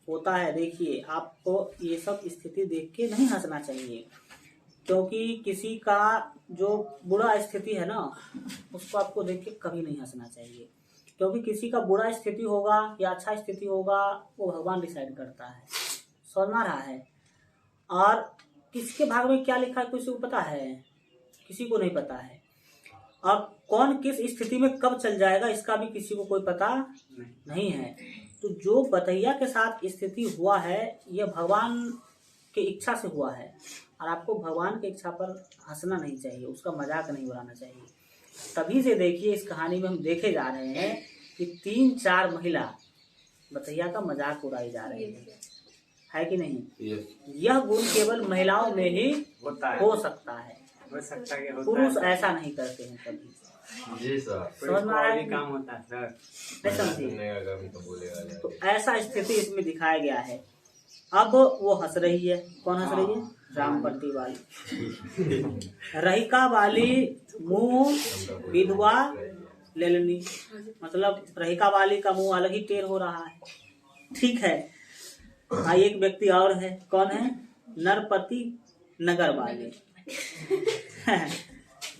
होता है, देखिए आपको ये सब स्थिति देख के नहीं हंसना चाहिए, क्योंकि किसी का जो बुरा स्थिति है ना उसको आपको देख के कभी नहीं हंसना चाहिए, क्योंकि किसी का बुरा स्थिति होगा या अच्छा स्थिति होगा वो भगवान डिसाइड करता है, समझ में आ रहा है। और किसके भाग में क्या लिखा है किसी को पता है, किसी को नहीं पता है। और कौन किस स्थिति में कब चल जाएगा इसका भी किसी को कोई पता नहीं है। तो जो बतैया के साथ स्थिति हुआ है यह भगवान की इच्छा से हुआ है, और आपको भगवान की इच्छा पर हंसना नहीं चाहिए, उसका मजाक नहीं उड़ाना चाहिए। तभी से देखिए इस कहानी में हम देखे जा रहे हैं कि 3-4 महिला बतैया का मजाक उड़ाई जा रही है कि नहीं। यह गुण केवल महिलाओं में ही हो सकता है, पुरुष ऐसा नहीं करते हैं कभी। जी सर, समझ में आ रहा है, काम होता है सर, नहीं समझिए। तो बोलेगा तो ऐसा स्थिति इसमें दिखाया गया है। अब वो हंस रही है, कौन हंस रही है, रामपट्टी वाली। रहिका वाली मुंह विधवा लेलनी, मतलब रहिका वाली का मुंह अलग ही टेढ़ हो रहा है, ठीक है। एक व्यक्ति और है, कौन है, नरपति नगर वाली।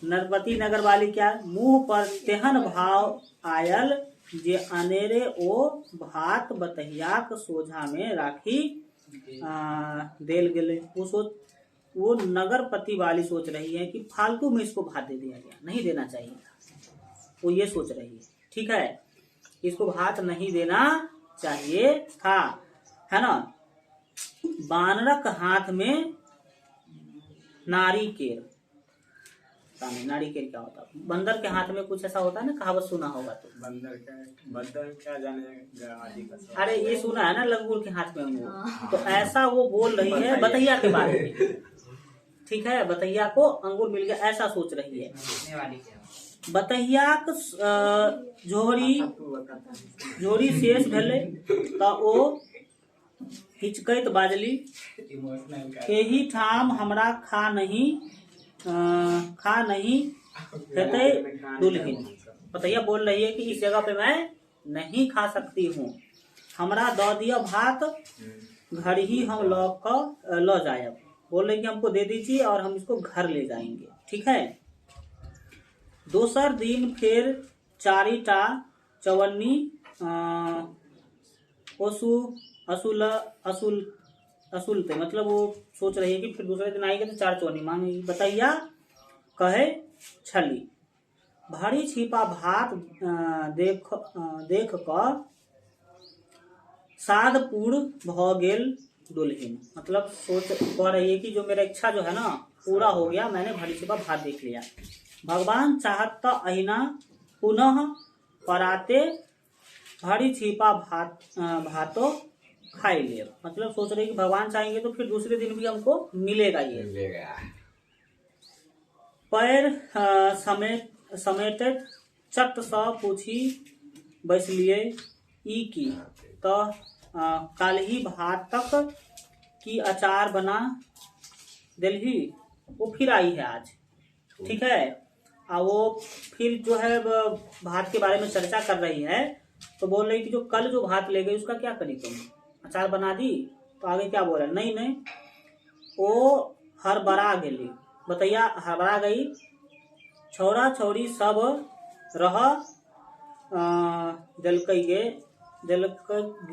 नरपति नगर वाली क्या, मुंह पर तेहन भाव आयल जे अनेरे ओ भात बतहियाक सोझा में राखी देल गेले। वो नगरपति वाली सोच रही है कि फालतू में इसको भात दे दिया गया, नहीं देना चाहिए था, वो ये सोच रही है, ठीक है, इसको भात नहीं देना चाहिए था, है ना। बानरक हाथ में नारिकेल, नारिकेल क्या होता है, बंदर के हाथ में कुछ ऐसा होता है ना, कहावत सुना होगा तो, बंदर क्या जाने। अरे ये सुना है ना, लंगूर के हाथ में अंगूर, तो ऐसा वो बोल रही है बतैया के बारे में, ठीक है। बतैया को अंगूर मिल गया ऐसा सोच रही है। बतैया झोरी शेष भेले तो वो हिचकैत बाजली, एही ठाम हमरा खा नहीं हेतै दुल्हिन। बतैया बोल रही है कि इस जगह पे मैं नहीं खा सकती हूँ, हमरा दो दिया भात, घर ही हम लो जायब। बोल रही कि हमको दे दीजिए और हम इसको घर ले जाएंगे, ठीक है। दोसर दिन फिर 4टा चवन्नी असूलते, मतलब वो सोच रही है कि फिर दूसरे दिन आएगी तो 4 चवन्नी मांगेगी। बतैया कहे छली, भारी छिपा भात देख कर साधपुर भ गेल दुल्हिन, मतलब सोच कह रही है कि जो मेरा इच्छा जो है ना पूरा हो गया, मैंने भारी छिपा भात देख लिया। भगवान चाहत अहिना पुनः पराते भारी छिपा भातो खाई ले, मतलब सोच रही कि भगवान चाहेंगे तो फिर दूसरे दिन भी हमको मिलेगा ये। पैर समेटत चट सा पूछी बैसलिए ई की, तो कल ही भात तक की अचार बना दिल्ही, वो फिर आई है आज, ठीक है। वो फिर जो है भात के बारे में चर्चा कर रही है, तो बोल रही कि जो कल जो भात ले गई उसका क्या करी तुम, अचार बना दी। तो आगे क्या बोल रहा, नहीं वो हरबरा गेली। बतैया हरबरा गई, छौरा छौरी सब रह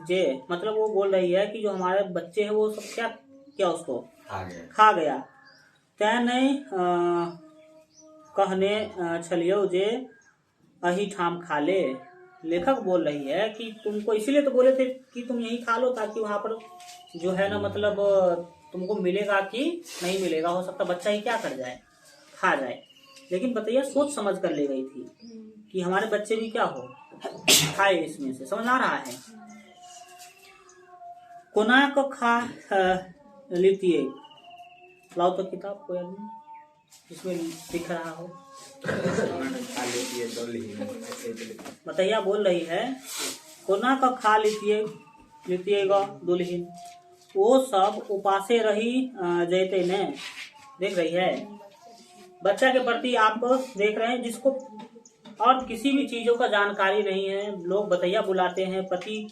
जे, मतलब वो बोल रही है कि जो हमारे बच्चे हैं वो सब क्या उसको खा गया। तै नहीं कहने छलियो जे अही ठाम खा ले। लेखक बोल रही है कि तुमको इसीलिए तो बोले थे कि तुम यही खा लो, ताकि वहां पर जो है ना मतलब तुमको मिलेगा कि नहीं मिलेगा, हो सकता बच्चा ही क्या कर जाए, खा जाए। लेकिन बतैया सोच समझ कर ले गई थी, कि हमारे बच्चे भी क्या हो, खाए इसमें से। समझ आ रहा है। कोना को खा लीजिए, लाओ तो किताब कोई आदमी जिसमें दिख रहा हो। मतैया बोल रही है कोना का खा लीजिएगा दुल्हन, वो सब उपासे रही जैते ने। देख रही है, बच्चा के प्रति आप देख रहे हैं जिसको और किसी भी चीजों का जानकारी नहीं है, लोग बतैया बुलाते हैं। पति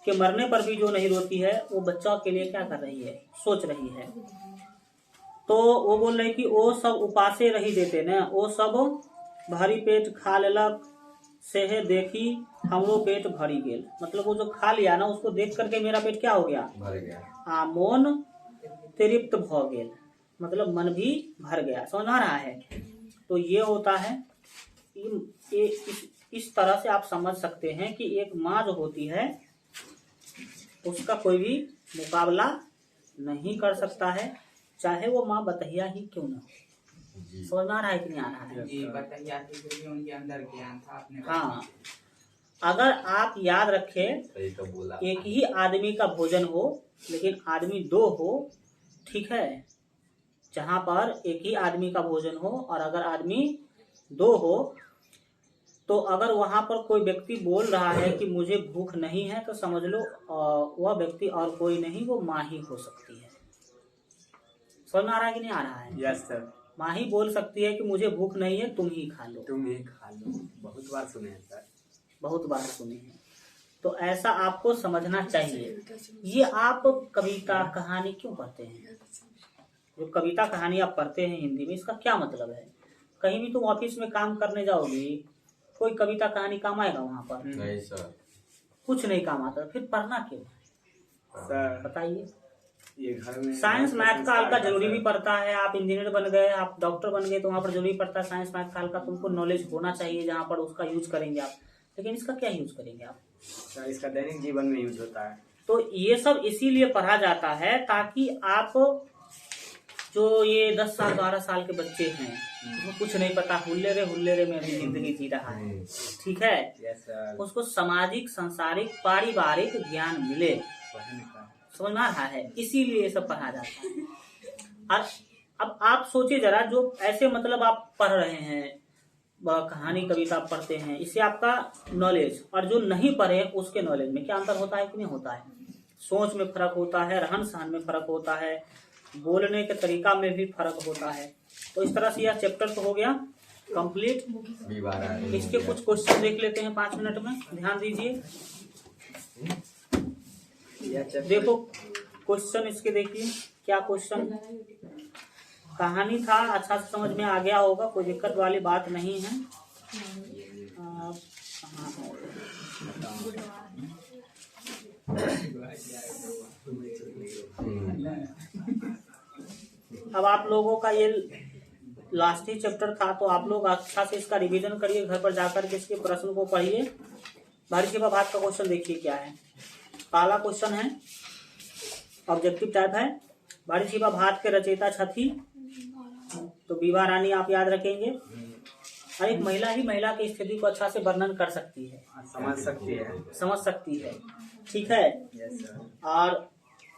के मरने पर भी जो नहीं रोती है, वो बच्चा के लिए क्या कर रही है, सोच रही है। तो वो बोल रही कि वो सब उपासे रही देते न, वो सब भारी पेट खा लेलक से है देखी हमरो पेट भरी गेल। मतलब वो जो खा लिया ना, उसको देख करके मेरा पेट क्या हो गया, भर गया। मोन तृप्त भ गेल, मतलब मन भी भर गया। समझ आ रहा है। तो ये होता है, इस तरह से आप समझ सकते हैं कि एक माँ जो होती है उसका कोई भी मुकाबला नहीं कर सकता है, चाहे वो माँ बतैया ही क्यों ना हो। समझ आ रहा है कि नहीं आ रहा है? जी, बतैया थी फिर भी उनके अंदर ज्ञान था आपने। हाँ, अगर आप याद रखें, सही तो बोला। एक ही आदमी का भोजन हो लेकिन आदमी दो हो, ठीक है, जहां पर एक ही आदमी का भोजन हो और अगर आदमी दो हो, तो अगर वहां पर कोई व्यक्ति बोल रहा है कि मुझे भूख नहीं है, तो समझ लो वह व्यक्ति और कोई नहीं, वो माँ ही हो सकती है। समझ में आ रहा है कि नहीं आ रहा है? Yes sir. माँ ही बोल सकती है कि मुझे भूख नहीं है, तुम ही खा लो। तुम ही खा लो, बहुत बार सुने हैं सर, बहुत बार सुने हैं। तो ऐसा आपको समझना चाहिए। ये आप कविता कहानी क्यों पढ़ते हैं? जो कविता कहानी आप पढ़ते हैं हिंदी में, इसका क्या मतलब है? कहीं भी तुम ऑफिस में काम करने जाओगे, कोई कविता कहानी काम आएगा वहां पर? नहीं सर, कुछ नहीं काम आता, फिर पढ़ना क्यों सर बताइए। ये घर में साइंस मैथ का हल्का जरूरी भी पड़ता है। आप इंजीनियर बन गए, आप डॉक्टर बन गए, तो वहाँ पर जरूरी पड़ता है साइंस मैथ का हल्का तुमको नॉलेज होना चाहिए, जहाँ पर उसका यूज करेंगे आप। लेकिन इसका क्या यूज करेंगे आप? सर इसका दैनिक जीवन में यूज होता है। तो ये सब इसीलिए पढ़ा जाता है ताकि आप जो ये 10 साल 12 साल के बच्चे हैं, उसको कुछ नहीं पता, हुल्लेरे में अपनी जिंदगी जी रहा है, ठीक है, यस सर। उसको सामाजिक, सांसारिक, पारिवारिक ज्ञान मिले। समझ में आ रहा है? इसीलिए ये सब पढ़ा जाता है। और अब आप सोचिए जरा, जो ऐसे मतलब आप पढ़ रहे हैं, कहानी कविता पढ़ते हैं, इससे आपका नॉलेज और जो नहीं पढ़े उसके नॉलेज में क्या अंतर होता है कि नहीं होता है? सोच में फर्क होता है, रहन सहन में फर्क होता है, बोलने के तरीका में भी फर्क होता है। तो इस तरह से यह चैप्टर तो हो गया कंप्लीट। इसके कुछ क्वेश्चन देख लेते हैं 5 मिनट में, ध्यान दीजिए। देखो क्वेश्चन इसके, देखिए क्या क्वेश्चन। कहानी था, अच्छा से समझ में आ गया होगा, कोई दिक्कत वाली बात नहीं है। अब आप लोगों का ये लास्ट ही चैप्टर था, तो आप लोग अच्छा से इसका रिवीजन करिए, घर पर जाकर के इसके प्रश्न को पढ़िए। भारी छिपा भात का क्वेश्चन देखिए क्या है। पहला क्वेश्चन है, ऑब्जेक्टिव टाइप है। भारी छिपा भात के रचयिता छथी, तो बीबा रानी आप याद रखेंगे। और एक महिला ही महिला की स्थिति को अच्छा से वर्णन कर सकती है, समझ सकती है, ठीक है। Yes sir. और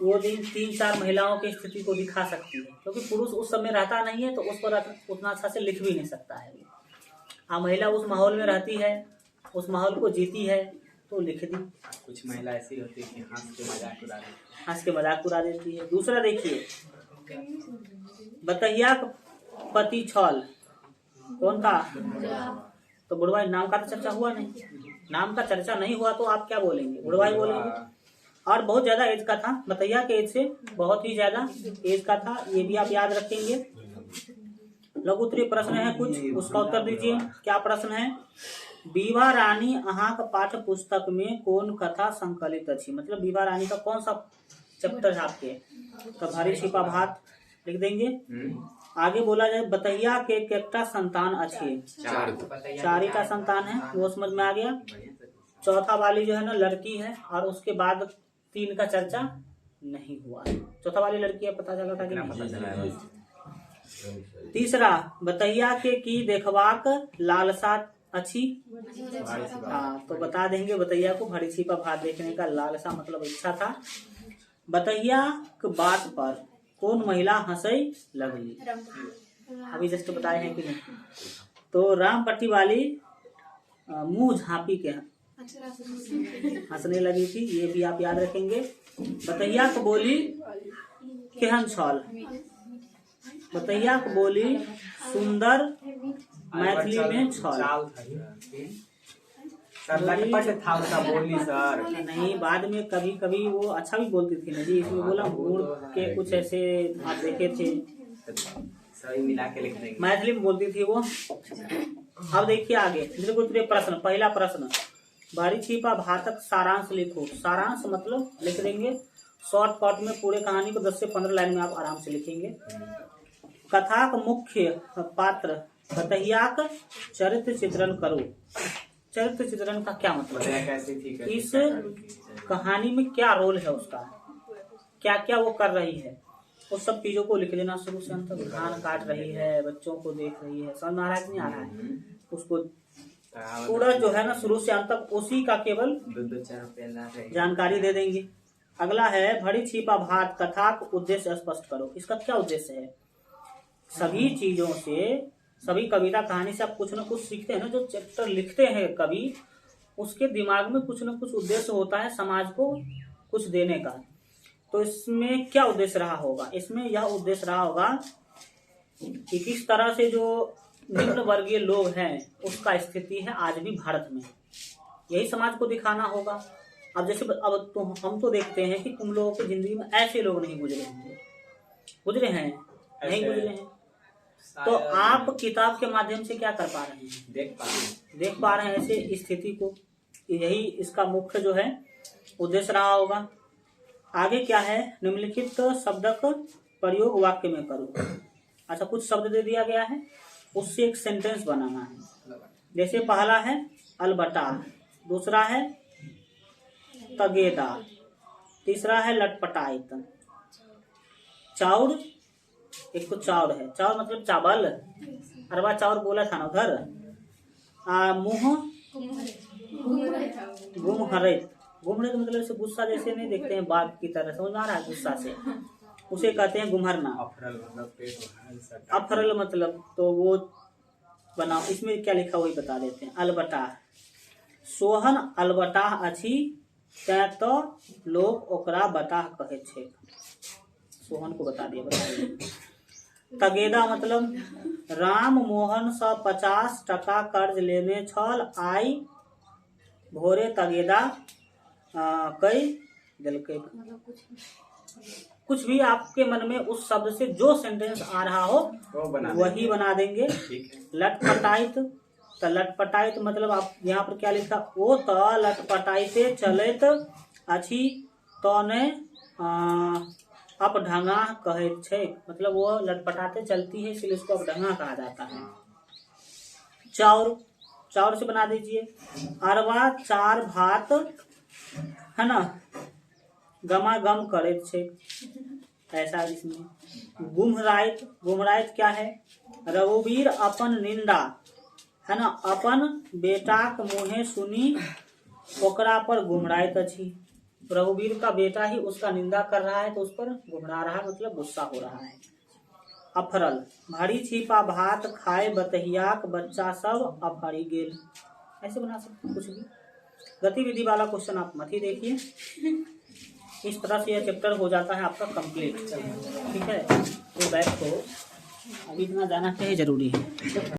वो दिन 3-4 महिलाओं की स्थिति को दिखा सकती है, क्योंकि पुरुष उस समय रहता नहीं है, तो उस पर उतना अच्छा से लिख भी नहीं सकता है। महिला उस माहौल में रहती है, उस माहौल को जीती है, तो लिख दी। कुछ महिला ऐसी होती है कि हंस के मजाक उड़ा देती है। दूसरा देखिए, बतैया पति छल कौन था? तो बुढ़वाई। नाम का तो चर्चा हुआ नहीं, नाम का चर्चा नहीं हुआ तो आप क्या बोलेंगे? बुढ़वाई बोलेंगे। और बहुत ज्यादा एज का था, बतैया के एज से बहुत ही ज्यादा एज का था, ये भी आप याद रखेंगे। लघु उत्तरीय प्रश्न है कुछ, उसका उत्तर दीजिए। क्या प्रश्न है? बीबा रानी अहाँक पाठ्य पुस्तक में कौन कथा संकलित अछि? मतलब बीबा रानी का कौन सा चैप्टर है आपके? तो भारी छिपा भात लिख देंगे। आगे बोला जाए, बतैया के केकटा संतान अच्छे? 4 संतान है, वो समझ में आ गया। चौथा वाली जो है ना लड़की है, और उसके बाद 3 का चर्चा नहीं हुआ। चौथा वाली लड़की है, पता चला था कि नहीं? तीसरा, बतैया के की देखवाक लालसा अच्छी। हाँ तो बता देंगे बतैया को भारी छिपा भात देखने का लालसा मतलब इच्छा था। बतैया के बात पर कौन महिला हंसई लगली, अभी जस्ट बताए हैं कि नहीं। तो रामपट्टी वाली मुंह झांपी के हंसने लगी थी, ये भी आप याद रखेंगे। बतैया को बोली केहन छल, बतैया को बोली सुंदर मैथिली में छल। सर लटपट था उसका बोली सर। नहीं, बाद में कभी कभी वो अच्छा भी बोलती थी ना जी, इसमें बोला गुण के कुछ ऐसे आप देखे थे, सही मिला के लिख देंगे। मैथिली में बोलती थी वो। अब देखिए आगे प्रश्न, पहला प्रश्न, भारी छिपा भातक सारांश लिखो। सारांश मतलब लिख देंगे शॉर्टकट में, पूरे कहानी को 10 से 15 लाइन में आप आराम से लिखेंगे। कथा का मुख्य पात्र बतैया का चरित्र चित्रण करो। चरित्र चित्रण का क्या मतलब है, इस कहानी में क्या रोल है उसका, क्या क्या वो कर रही है, उस सब चीजों को लिख देना शुरू से अंत तक। धान काट रही है, बच्चों को देख रही है, समझ आ रहा है कि नहीं आ रहा है, उसको पूरा जो है ना शुरू से अंत तक उसी का केवल जानकारी दे देंगे। अगला है भरी छिपा भात कथा का उद्देश्य स्पष्ट करो। इसका क्या उद्देश्य है। सभी चीजों से, सभी कविता कहानी से आप कुछ न कुछ सीखते हैं ना। जो चैप्टर लिखते हैं कवि, उसके दिमाग में कुछ न कुछ उद्देश्य होता है समाज को कुछ देने का। तो इसमें क्या उद्देश्य रहा होगा, इसमें यह उद्देश्य रहा होगा कि किस तरह से जो निम्न वर्गीय लोग हैं उसका स्थिति है आज भी भारत में, यही समाज को दिखाना होगा। अब जैसे अब तो हम तो देखते हैं कि तुम लोगों की जिंदगी में ऐसे लोग नहीं गुजरे होंगे, गुजरे हैं नहीं गुजरे हैं, तो आप किताब के माध्यम से क्या कर पा रहे हैं, देख पा रहे हैं ऐसे स्थिति को। यही इसका मुख्य जो है उद्देश्य रहा होगा। आगे क्या है, निम्नलिखित शब्द का प्रयोग वाक्य में करो। अच्छा, कुछ शब्द दे दिया गया है, उससे एक सेंटेंस बनाना है। जैसे पहला है अलबटा, दूसरा है तगेदा, तीसरा है लटपटाइत। चाउर, एक तो चाउर है, चाउर मतलब चावल, अरबा चाउर बोला था ना उधर। मुंह गुमहरित, गुमहरित मतलब ऐसे गुस्सा जैसे नहीं देखते हैं बाघ की तरह, समझ आ रहा है, गुस्सा से उसे कहते हैं गुमहरना। अफरल मतलब तो वो बनाओ, इसमें क्या लिखा वही बता देते हैं। अलबटा, सोहन अलबटा अछि तैं तो लोग ओकरा बटाह कहे छे, सोहन को बता दिया। तगेदा मतलब राम मोहन से 50 टका कर्ज लेने छल, आई भोरे तगेदा कई दिलकै। कुछ भी आपके मन में उस शब्द से जो सेंटेंस आ रहा हो वही बना देंगे। लटपटाइत, तो लटपटाइत मतलब आप यहाँ पर क्या लिखा, ओ तो लटपटाइते चलत अछि तो ने अपढंगा कहे छे, मतलब वो लटपटाते चलती है इसलिए उसको अपढंगा कहा जाता है। चाउर, चाउर से बना दीजिए अरवा चार भात है ना, गमागम करे छे, ऐसा इसमें। गुमराइत, गुमराइत क्या है, रघुवीर अपन निंदा है ना, अपन बेटा के मुँहे सुनी ओकरा पर गुमराइत अछि। रघुवीर का बेटा ही उसका निंदा कर रहा है तो उस पर गुमरा रहा है, मतलब गुस्सा हो रहा है। अफरल, भारी छिपा भात खाए बतहियाक बच्चा सब अफरी गेल, ऐसे बना सकते कुछ भी। गतिविधि वाला क्वेश्चन आप मत ही देखिए। इस तरह से यह चैप्टर हो जाता है आपका कंप्लीट। ठीक है, तो बैठ को अभी इतना जाना चाहिए जरूरी है।